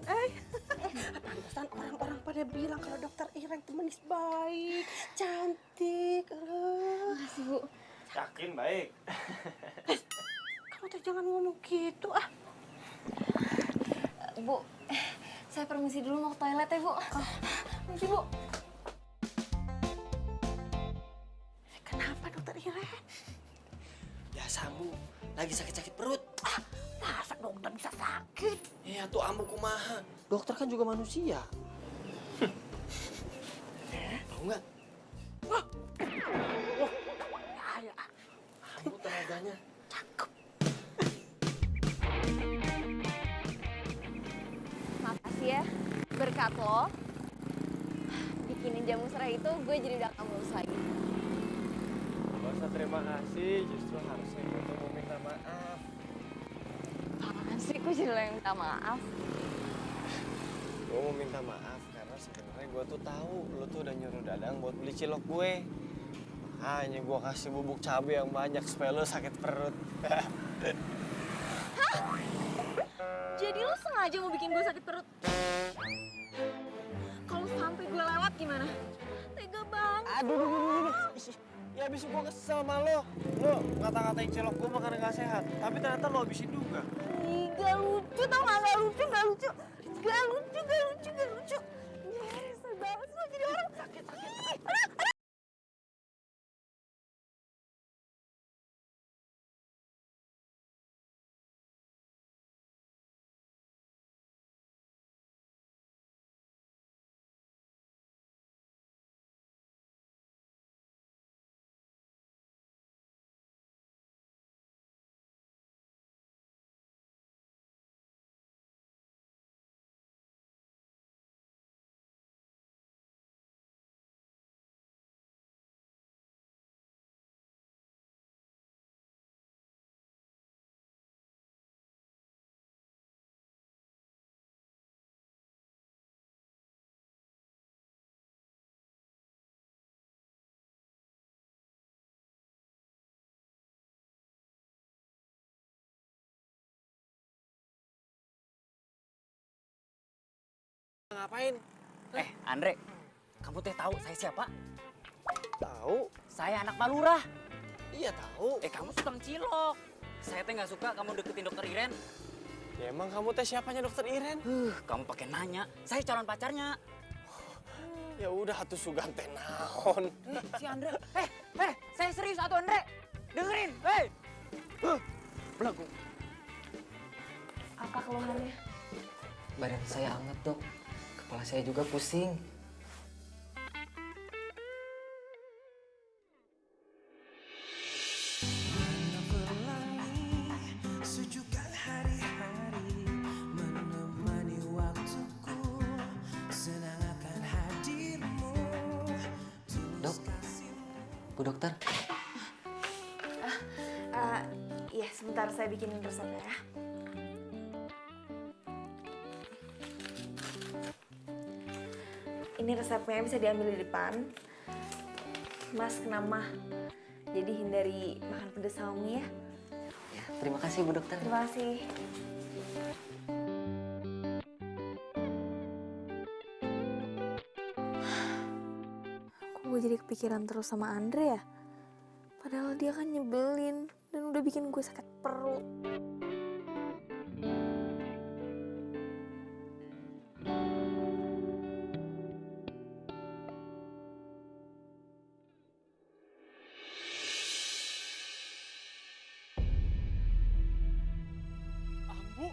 pantesan orang-orang pada bilang kalau dokter Iren itu manis baik, cantik. Makasih, Bu. Yakin baik. Kamu tuh jangan ngomong gitu, Bu, saya permisi dulu mau ke toilet ya, Bu. Permisi, Bu. Kenapa dokter Iren? Biasa Ambu, lagi sakit-sakit perut. Masa dokter bisa sakit? Iya tuh Ambu kumaha. Dokter kan juga manusia. Tahu nggak? Wah, Ya. Ambu tenaganya. Makasih ya, berkat lo bikinin jamu serai itu, gue jadi udah gak mulus lagi. Gak usah terima kasih, justru harusnya gue tuh mau minta maaf. Apaan sih, gue jadi lo yang minta maaf. Gue mau minta maaf karena sebenarnya gue tuh tahu lo tuh udah nyuruh Dadang buat beli cilok gue. Makanya gue kasih bubuk cabai yang banyak supaya lo sakit perut. Jadi lo sengaja mau bikin gue sakit perut? Kalau sampai gue lewat gimana? Tega banget. Aduh. Ya abis gue kesel sama lo. Lo ngata-ngatain cilok gue makanan gak sehat. Tapi ternyata lo habisin juga. Ih, gak lucu tau gak? Gak lucu. Gak lucu. Nyesel banget lo jadi orang sakit. Ngapain? Andre, kamu teh tahu saya siapa? Tahu. Saya anak Pak Lurah. Iya tahu. Kamu suka cilok. Saya teh nggak suka kamu deketin dokter Iren. Ya emang kamu teh siapanya dokter Iren? Kamu pakai nanya. Saya calon pacarnya. Ya udah atuh sugan teh naon. Si Andre. Saya serius atuh Andre. Dengerin. Belagu. Apa keluhannya? Badan saya anget dok, kepala saya juga pusing. Sejukkan hari-hari menemani waktuku, senang akan hadirmu. Dok, Bu Dokter. Iya, sebentar saya bikinin resepnya ya. Ini resepnya bisa diambil di depan. Mas kena mah, jadi hindari makan pedas sama mie ya. Ya, terima kasih Bu Dokter. Terima kasih. Kok gue jadi kepikiran terus sama Andre ya? Padahal dia kan nyebelin dan udah bikin gue sakit perut. Ambu,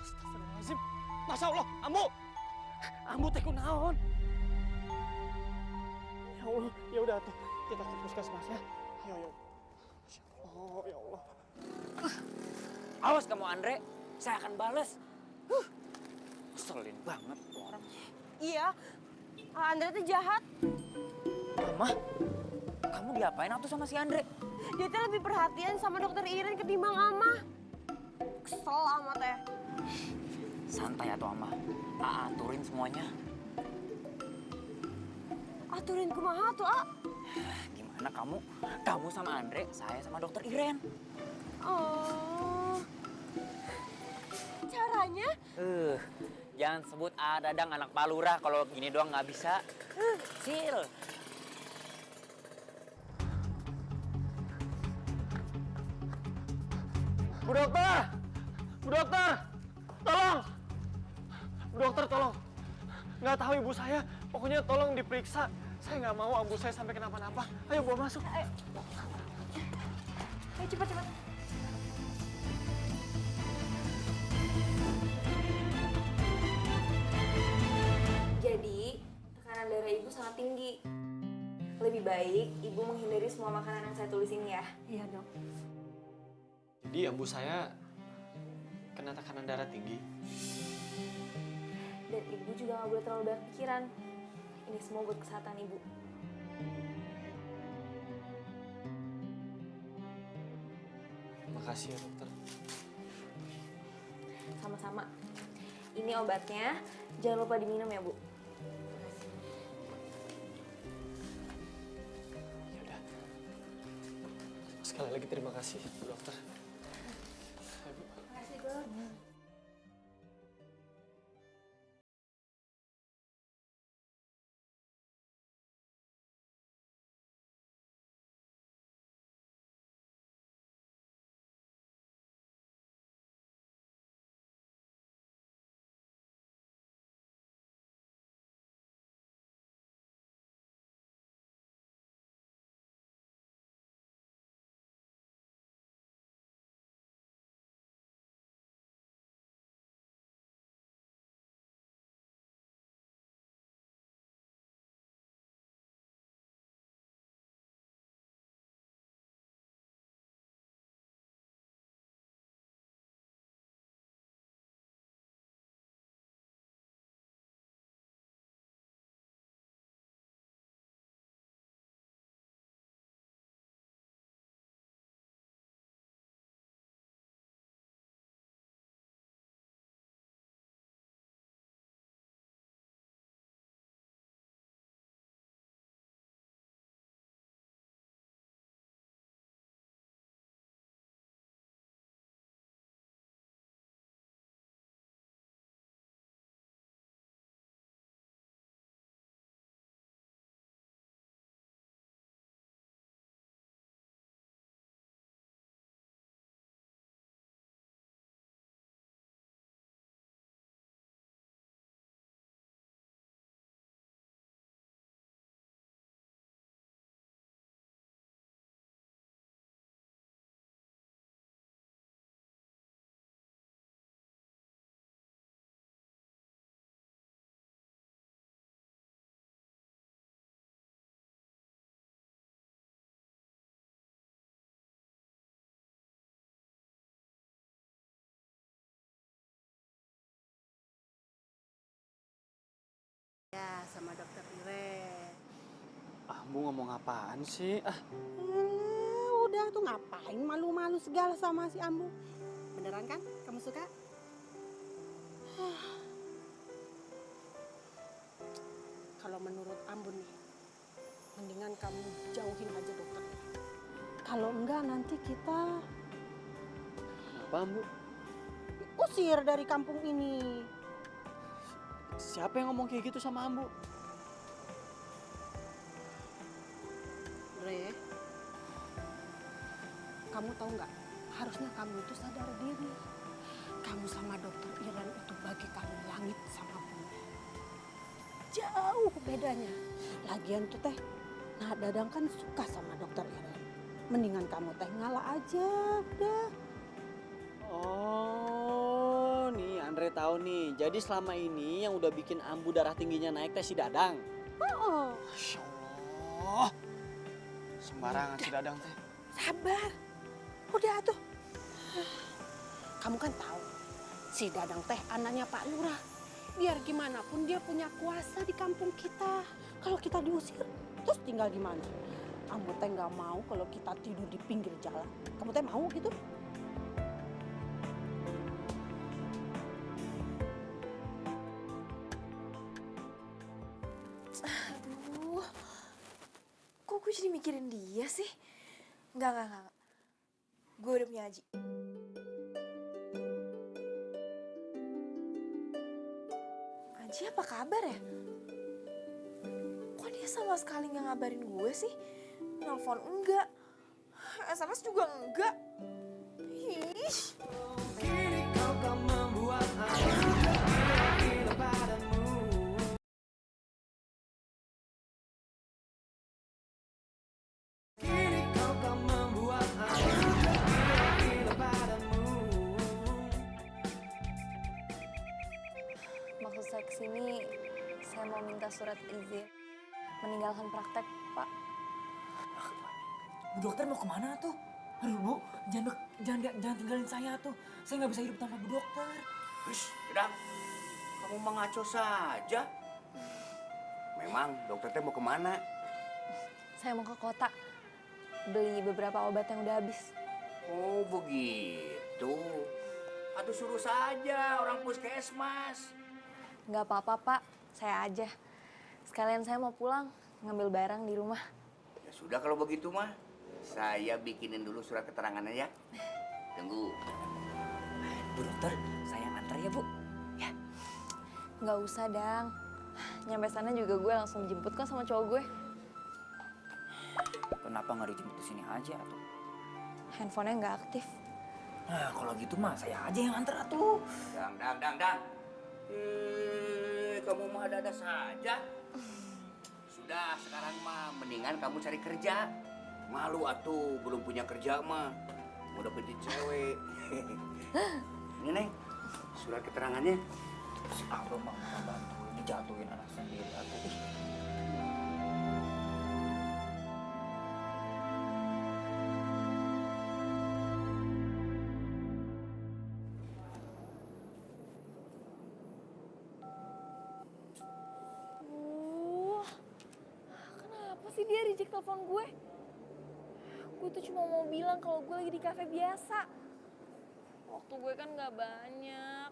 astagfirullahaladzim. Masya Allah, Ambu. Ambu teh kunaon. Ya Allah, ya udah tuh. Kita ke puskesmas ya. Ayo. Masya Allah, ya Allah. Awas kamu Andre, saya akan balas. Selin banget tuh orang. Iya, Andre tuh jahat. Mama, kamu diapain atuh sama si Andre? Dia teh lebih perhatian sama dokter Iren ketimbang Ama. Kesel Ama teh. Santai atau Ama, aturin semuanya. Aturin kumaha tuh, A? Gimana kamu? Kamu sama Andre, saya sama dokter Iren. Oh. Caranya? Jangan sebut Dadang anak palurah kalau gini doang nggak bisa. Sil. Bu dokter! Bu dokter! Tolong! Bu dokter tolong. Nggak tahu ibu saya, pokoknya tolong diperiksa. Saya nggak mau ambu saya sampai kenapa-napa. Ayo bawa masuk. Ayo cepat. Jadi, tekanan darah ibu sangat tinggi. Lebih baik ibu menghindari semua makanan yang saya tulis ini ya. Iya, Dok. Jadi ambu saya kena tekanan darah tinggi. Dan ibu juga nggak boleh terlalu banyak pikiran. Ini semua buat kesehatan ibu. Makasih ya dokter. Sama-sama. Ini obatnya, jangan lupa diminum ya, Bu. Yaudah. Sekali lagi terima kasih, Bu dokter. Makasih, Dok. Ya, sama dokter Iren. Ambu ngomong apaan sih? Udah tuh ngapain malu-malu segala sama si Ambu? Beneran kan? Kamu suka? Kalau menurut Ambu nih, mendingan kamu jauhin aja dokter. Kalau enggak nanti kita Kenapa Ambu? usir dari kampung ini. Siapa yang ngomong kayak gitu sama Ambu? Re, kamu tahu nggak? Harusnya kamu itu sadar diri. Kamu sama dokter Iren itu bagaikan langit sama bumi. Jauh bedanya. Lagian tuh teh, nah Dadang kan suka sama dokter Iren. Mendingan kamu teh ngalah aja, udah. Oh, nih Andre tahu nih. Jadi selama ini yang udah bikin Ambu darah tingginya naik teh si Dadang. Oh. Masya Allah. Sembarangan si Dadang teh. Sabar. Udah tuh. Kamu kan tahu si Dadang teh anaknya Pak Lurah. Biar gimana pun dia punya kuasa di kampung kita. Kalau kita diusir, terus tinggal di mana? Ambo teh nggak mau kalau kita tidur di pinggir jalan. Kamu teh mau gitu? Aduh, kok gue jadi mikirin dia sih? Enggak. Gue udah punya Aji. Aji apa kabar ya? Kok dia sama sekali nggak ngabarin gue sih? Nelfon enggak, SMS juga enggak. Ih. Kini kau kan membuat aku gila padamu. Kini kau kan membuat aku gila padamu. Maksud saya kesini, saya mau minta surat izin meninggalkan praktek, Pak. Bu dokter mau kemana tuh? Aduh bu, jangan tinggalin saya tuh. Saya nggak bisa hidup tanpa bu dokter. Wis, udah. Kamu mah ngaco saja. Memang dokter teh mau kemana? Saya mau ke kota, beli beberapa obat yang udah habis. Oh begitu. Aduh suruh saja orang puskesmas. Nggak apa-apa, Pak. Saya aja. Sekalian saya mau pulang, ngambil barang di rumah. Ya sudah kalau begitu mah. Saya bikinin dulu surat keterangannya ya. Tunggu. Bu dokter, saya antar ya bu. Ya. Nggak usah, Dang. Nyampe sana juga gue langsung jemput kok sama cowok gue. Kenapa nggak dijemput di sini aja tuh? Handphonenya nggak aktif. Nah kalau gitu mah saya aja yang antar tuh. Dang. Kamu mah ada-ada saja. Sudah, sekarang mah mendingan kamu cari kerja. Malu atuh, belum punya kerja mah. Mau dapetin cewek. Ini Neng, surat keterangannya. Si Abang mah bantu ini jatuhin anak sendiri atuh. Kenapa sih dia reject telepon gue? Gue tuh cuma mau bilang kalau gue lagi di kafe biasa. Waktu gue kan gak banyak.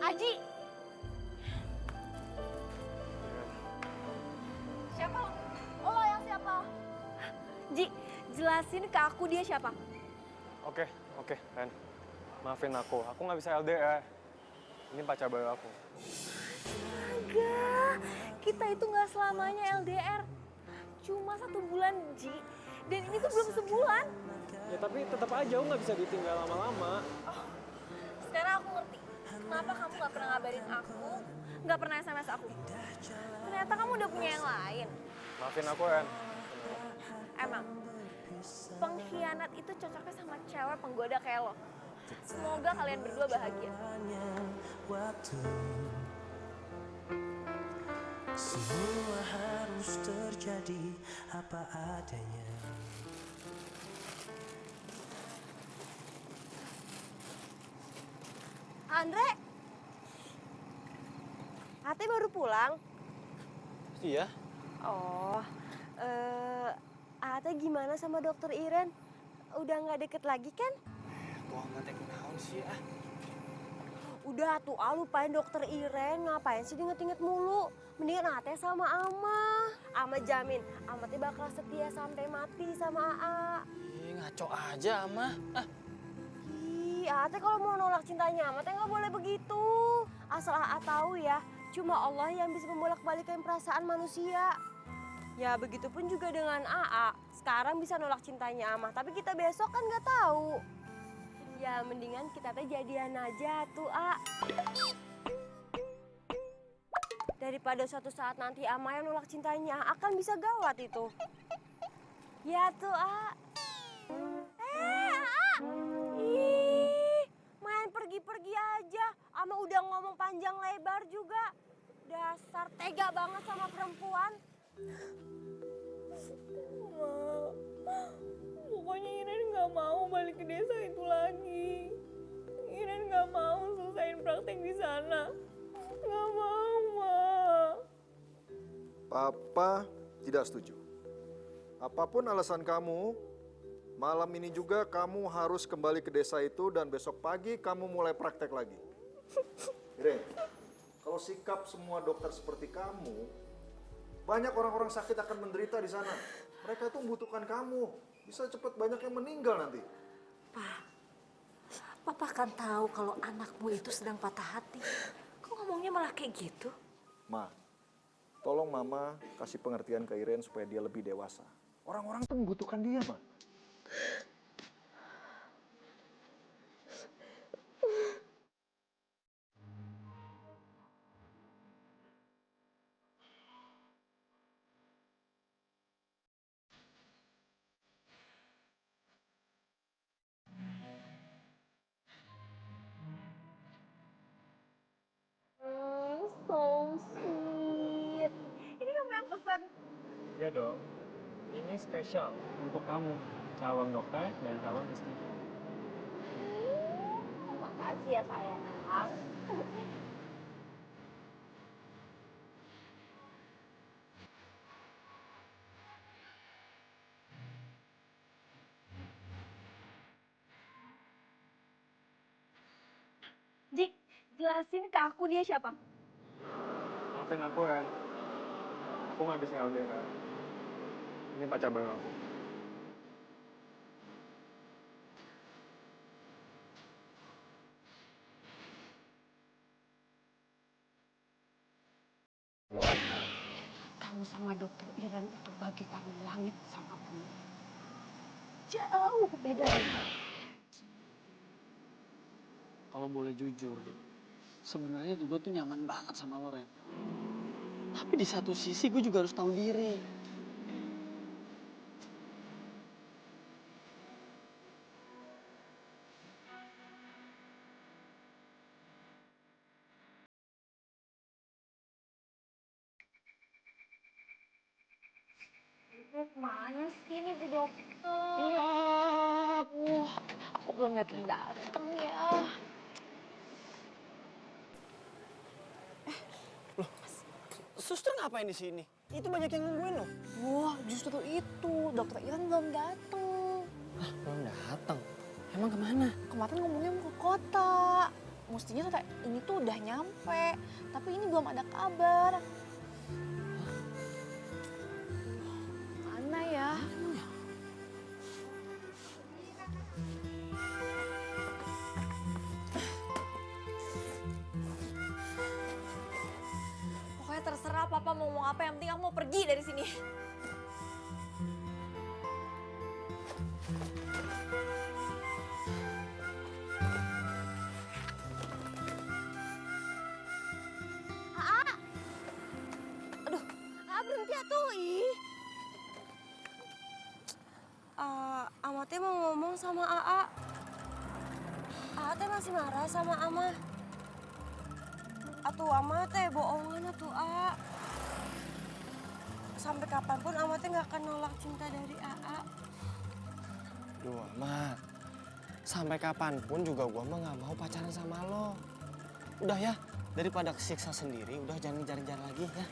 Aji! Siapa lo? Lo yang siapa? Ji, jelasin ke aku dia siapa? Oke, Ren. Maafin aku nggak bisa LDR. Ini pacar baru aku. Astaga, kita itu nggak selamanya LDR. Cuma 1 bulan, Ji. Dan ini tuh belum sebulan. Ya tapi tetap aja aku nggak bisa ditinggal lama-lama. Sekarang aku ngerti. Kenapa kamu nggak pernah ngabarin aku, nggak pernah SMS aku. Ternyata kamu udah punya yang lain. Maafin aku, Ren. Emang, pengkhianat itu cocoknya sama cewek penggoda kayak lo. Semoga kalian berdua bahagia. Waktu semua harus terjadi apa adanya. Andre, Ate baru pulang? Iya. Oh, Ate gimana sama dokter Iren? Udah nggak deket lagi kan? Tuh nggak teknik naon sih ah. Udah tuh, lupain dokter Iren. Ngapain sih diinget-inget mulu? Mendingan Ate sama Ama. Ama jamin, Ama teh bakal setia sampai mati sama Aa. Ih, ngaco aja, Ama. Ih, Ate kalau mau nolak cintanya Ama teh nggak boleh begitu. Asal Aa tahu ya, cuma Allah yang bisa membolak-balikan perasaan manusia. Ya begitupun juga dengan Aa. Sekarang bisa nolak cintanya Ama, tapi kita besok kan nggak tahu. Ya mendingan kita teh jadian aja tuh, A. Daripada suatu saat nanti Ama yang nolak cintanya, akan bisa gawat itu. Ya tuh, A. A. Ih, main pergi-pergi aja. Ama udah ngomong panjang lebar juga. Dasar tega banget sama perempuan. Pokoknya Iren nggak mau balik ke desa itu lagi. Iren nggak mau selesaiin praktek di sana. Nggak mau, Ma. Papa tidak setuju. Apapun alasan kamu, malam ini juga kamu harus kembali ke desa itu dan besok pagi kamu mulai praktek lagi. Iren, kalau sikap semua dokter seperti kamu, banyak orang-orang sakit akan menderita di sana. Mereka itu membutuhkan kamu. Bisa cepat banyak yang meninggal nanti. Papa kan tahu kalau anakmu itu sedang patah hati. Kok ngomongnya malah kayak gitu? Ma, tolong Mama kasih pengertian ke Iren supaya dia lebih dewasa. Orang-orang tuh membutuhkan dia, Ma. So sweet. Ini kamu yang pesan. Iya dong. Ini spesial untuk kamu, calon dokter dan calon istri. Makasih ya sayang. Dik, jelasin ke aku dia siapa? Maafin aku kan, aku nggak bisa LDR. Ini pacar baru aku. Kamu sama dokter Iren itu bagi kamu langit sama bumi. Jauh bedanya. Kalau boleh jujur, sebenarnya gue tuh nyaman banget sama lo, Ren. Tapi di satu sisi gue juga harus tahu diri. Mana sih ini Bu Dokter? Aku belum datang ya. Suster ngapain di sini? Itu banyak yang nungguin loh. Wah, justru itu. Dokter Iren belum datang. Belum datang. Emang kemana? Kemarin ngomongnya mau ke kota. Mestinya sore ini tuh udah nyampe. Tapi ini belum ada kabar. Mana ya? Pokoknya terserah Papa mau ngomong apa, yang penting aku mau pergi dari sini. Berhenti atuh, ih. Ama teh mau ngomong sama Aa. Aa teh masih marah sama Ama. Atuh Ama teh bohongan atuh, Aa. Sampai kapanpun Ama teh nggak akan nolak cinta dari Aa. Duh, Mat. Sampai kapanpun juga gua mah nggak mau pacaran sama lo. Udah ya, daripada kesiksa sendiri, udah jangan ngejar-ngejar lagi ya.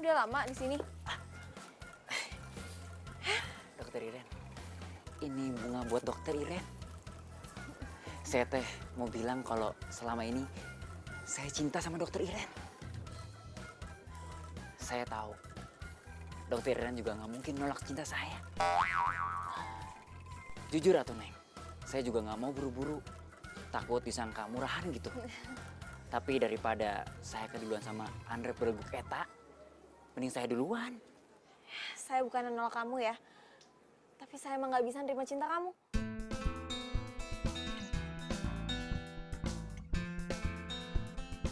Udah lama di sini? Dokter Iren, ini bunga buat Dokter Iren. Saya teh mau bilang kalau selama ini saya cinta sama Dokter Iren. Saya tahu Dokter Iren juga nggak mungkin nolak cinta saya. Jujur atau Neng, saya juga nggak mau buru-buru. Takut disangka murahan gitu. Tapi daripada saya keduluan sama Andre Pereguk Eta, mending saya duluan. Saya bukan nolak kamu ya. Tapi saya emang nggak bisa nerima cinta kamu.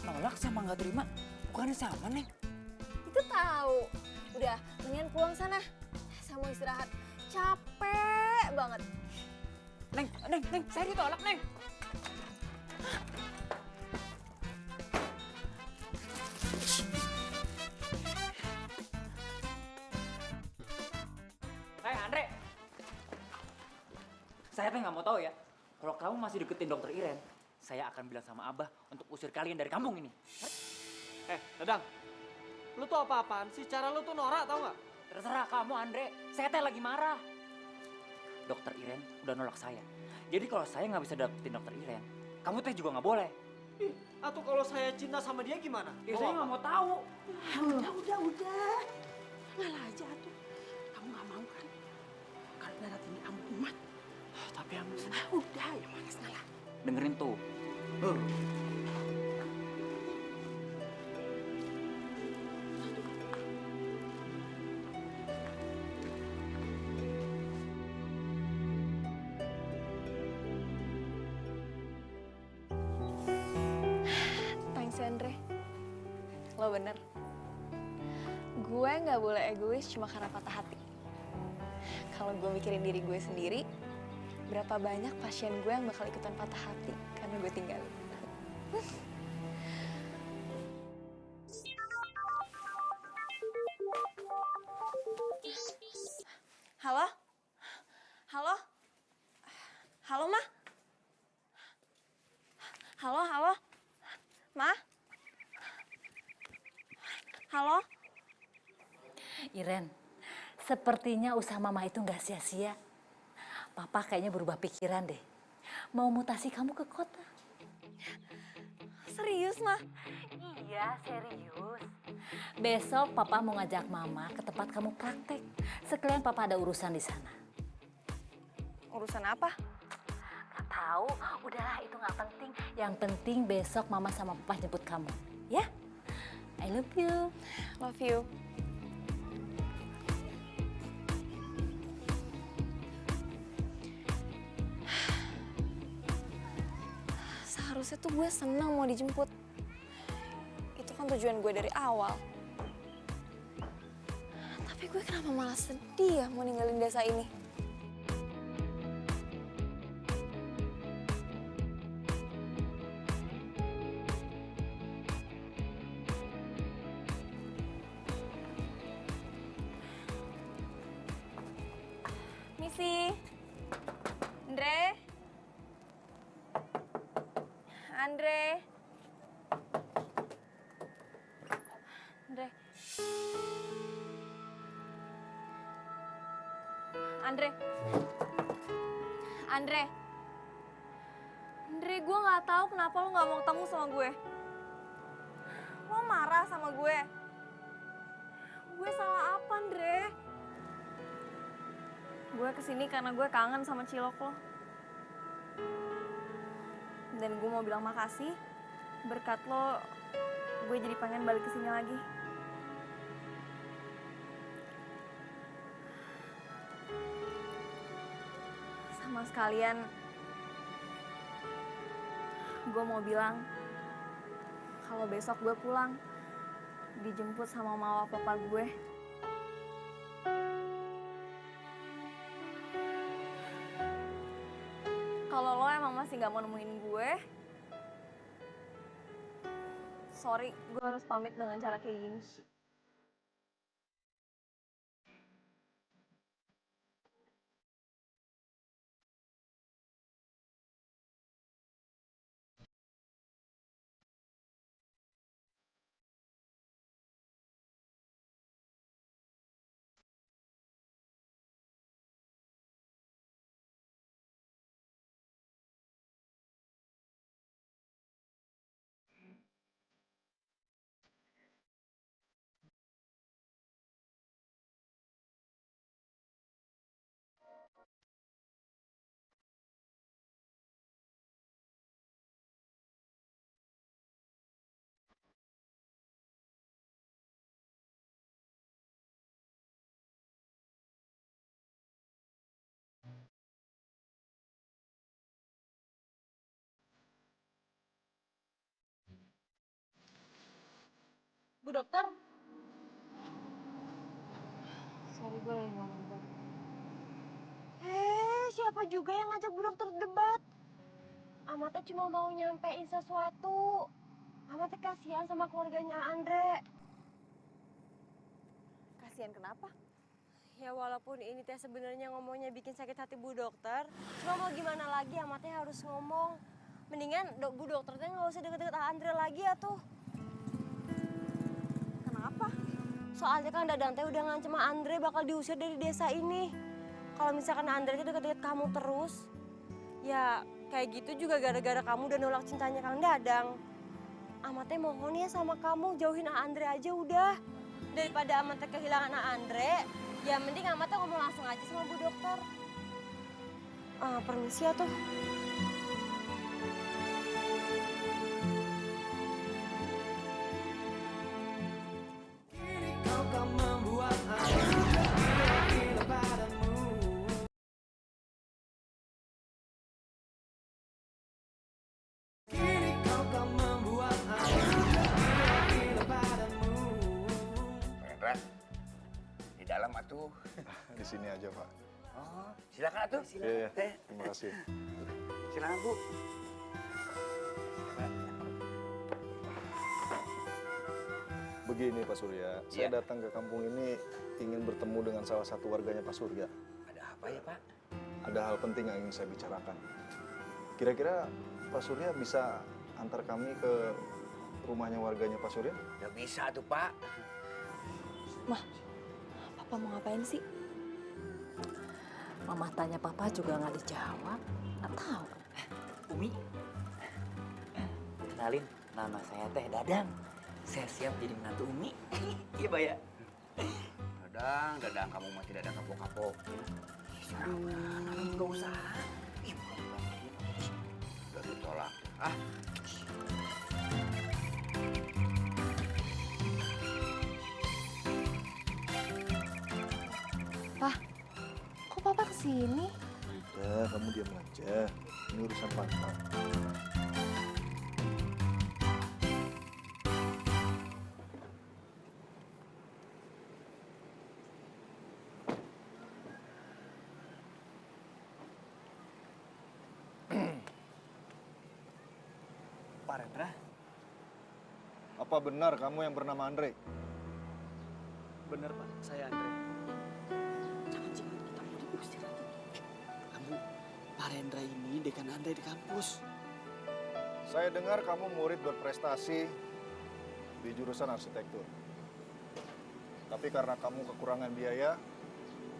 Nolak sama nggak terima, bukannya sama Neng? Itu tahu. Udah, mendingan pulang sana. Saya mau istirahat. Capek banget. Neng, saya ditolak Neng. Hei Andre, saya teh nggak mau tahu ya. Kalau kamu masih deketin Dokter Iren, saya akan bilang sama Abah untuk usir kalian dari kampung ini. Dadang, lu tuh apa-apaan sih? Cara lu tuh norak tau nggak? Terserah kamu Andre, saya teh lagi marah. Dokter Iren udah nolak saya. Jadi kalau saya nggak bisa dapetin Dokter Iren, kamu teh juga nggak boleh. Atau kalau saya cinta sama dia gimana? Ya, saya nggak mau tahu. Udah. Ngalah aja tuh. Kamu nggak mau kan? Kalau berat ini kamu umat. Tapi yang Udah, ya malas ngalah. dengerin tuh. Thanks ya, Andre. Lo bener. Gue nggak boleh egois cuma karena patah hati. Kalau gue mikirin diri gue sendiri, berapa banyak pasien gue yang bakal ikutan patah hati karena gue tinggalin. Halo? Halo? Halo, Ma? Halo? Ma? Halo? Iren, sepertinya usaha mama itu nggak sia-sia. Papa kayaknya berubah pikiran deh. Mau mutasi kamu ke kota. Serius, Ma? Iya, serius. Besok papa mau ngajak mama ke tempat kamu praktek. Sekalian papa ada urusan di sana. Urusan apa? Gak tahu, udahlah itu nggak penting. Yang penting besok mama sama papa jemput kamu. Ya? I love you. Love you. Seharusnya tuh gue senang mau dijemput. Itu kan tujuan gue dari awal. Tapi gue kenapa malah sedih ya mau ninggalin desa ini? Misi, Andre. Andre, gue nggak tahu kenapa lo nggak mau ketemu sama gue. Lo marah sama gue. Gue salah apa, Andre? Gue kesini karena gue kangen sama cilok lo. Dan gue mau bilang makasih. Berkat lo, gue jadi pengen balik ke sini lagi. Sama sekalian, gue mau bilang kalau besok gue pulang, dijemput sama mama papa gue. Kalau lo emang masih gak mau nemuin gue, sorry, gue harus pamit dengan cara kayak gini. Bu dokter. Sorry, gue lagi ngomong Bang. Siapa juga yang ngajak Bu dokter debat? Amatnya cuma mau nyampein sesuatu. Amatnya kasihan sama keluarganya Andre. Kasihan kenapa? Ya walaupun ini teh sebenarnya ngomongnya bikin sakit hati Bu dokter, cuma mau gimana lagi amatnya harus ngomong. Mendingan Bu dokter teh nggak usah deket-deket Andre lagi ya tuh. Kenapa? Soalnya kan Dadang teh udah ngancem Andre bakal diusir dari desa ini. Kalau misalkan Andre teh deket-deket kamu terus, ya kayak gitu juga gara-gara kamu udah nolak cintanya Kang Dadang. Amatnya mohon ya sama kamu jauhin Andre aja udah. Daripada Amatnya kehilangan Andre, ya mending Amatnya ngomong langsung aja sama Bu dokter. Permisi ya tuh. Kau kan membuat aku gila padamu. Kini kau kan membuat aku gila padamu. Rendra, di dalam atuh. Di sini aja, Pak. Oh, silakan atuh. Iya, Teh, terima kasih. silakan Bu. Begini Pak Surya, saya datang ke kampung ini ingin bertemu dengan salah satu warganya Pak Surya. Ada apa ya Pak? Ada hal penting yang ingin saya bicarakan. Kira-kira Pak Surya bisa antar kami ke rumahnya warganya Pak Surya? Ya bisa tuh Pak. Mah, Papa mau ngapain sih? Mama tanya Papa juga nggak dijawab. Nggak tahu. Umi, kenalin, nama saya Teh Dadang. Saya siap jadi menantu Umi. Iya, Pak ya? Dadang, kamu mah tidak ada kapok-kapok. Nggak usah. Ih, Udah ditolak. Pak, kok Papa kesini? Udah, kamu diam aja. Ini urusan Papa. Pak Rendra, Apa benar kamu yang bernama Andre? bener Pak, saya Andre. Jangan-jangan kita mau diusir lagi. Kamu, Pak Rendra ini dekan Andre di kampus. Saya dengar kamu murid berprestasi di jurusan arsitektur. Tapi karena kamu kekurangan biaya,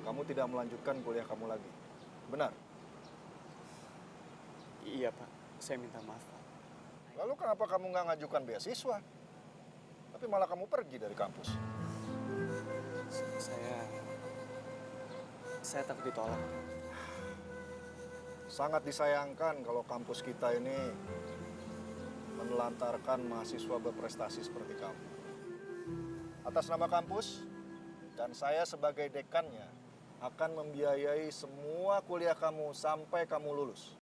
kamu tidak melanjutkan kuliah kamu lagi. Benar? Iya Pak, saya minta maaf Pak. Lalu kenapa kamu nggak ngajukan beasiswa? Tapi malah kamu pergi dari kampus. Saya takut ditolak. Sangat disayangkan kalau kampus kita ini menelantarkan mahasiswa berprestasi seperti kamu. Atas nama kampus dan saya sebagai dekannya akan membiayai semua kuliah kamu sampai kamu lulus.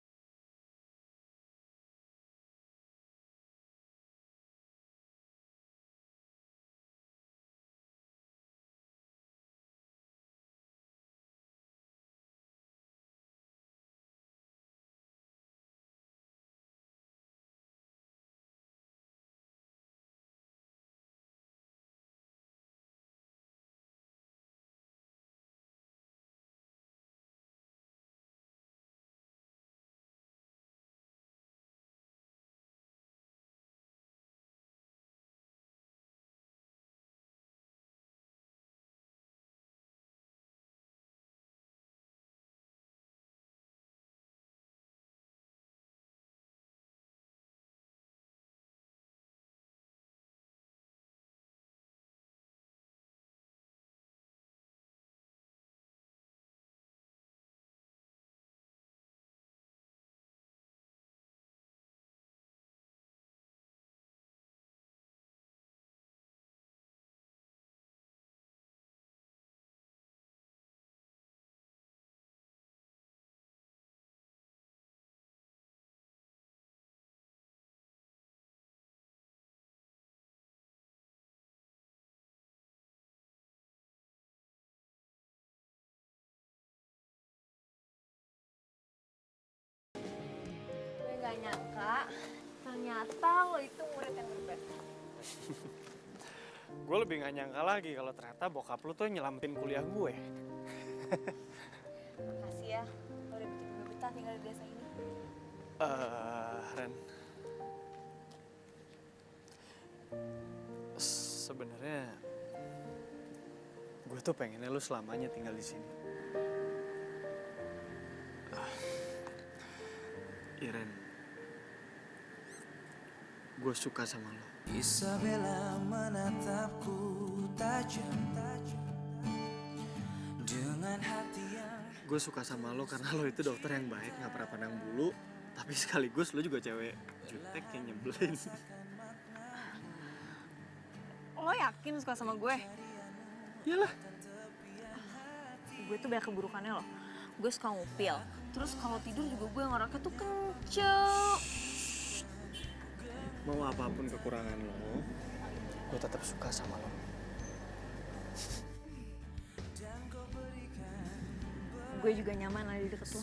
ternyata lo itu murid yang berbeda. Gue lebih gak nyangka lagi kalau ternyata bokap lu tuh nyelamatin kuliah gue. Makasih ya, lo udah bikin gue betah tinggal di desa ini. Ren. Sebenarnya gue tuh pengennya lu selamanya tinggal di sini. Iren, gue suka sama lo. Isabella menatapku tajam dengan hati yang... Gue suka sama lo karena lo itu dokter yang baik, gak pernah pandang bulu. Tapi sekaligus lo juga cewek jutek yang nyebelin. Lo yakin suka sama gue? Iyalah. Gue tuh banyak keburukannya loh. Gue suka ngupil. Terus kalau tidur juga gue ngerokok tuh kenceng. Mau apapun kekurangan lo, gue tetap suka sama lo. Gue juga nyaman ada di deket lo.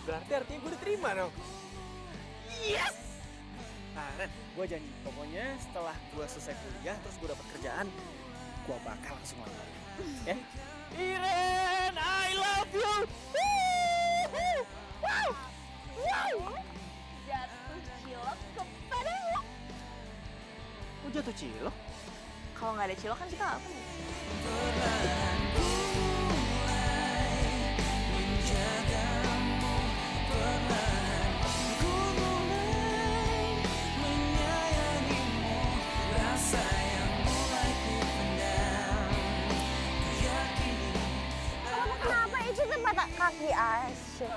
Berarti artinya gue diterima dong. Yes! Nah Ren, gue janji pokoknya setelah gue selesai kuliah terus gue dapet kerjaan, gue bakal langsung lamar. Ya? Iren, I love you! Wow! Wow! Jatuh cilok kepada lo. Kok jatuh cilok? Kalau nggak ada cilok kan kita apa nih? Kenapa itu tempat kaki asyik?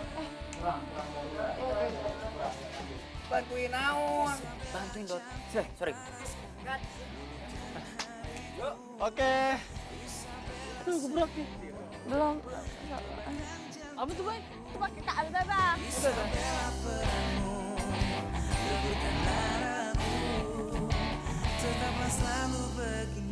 Bantuin naon. Bantuin Dot. Sorry. Oke. Tuh, gebrak nih. Belum. Apa tuh, Bay? Itu pakai kak Baba. Tetaplah selalu begini.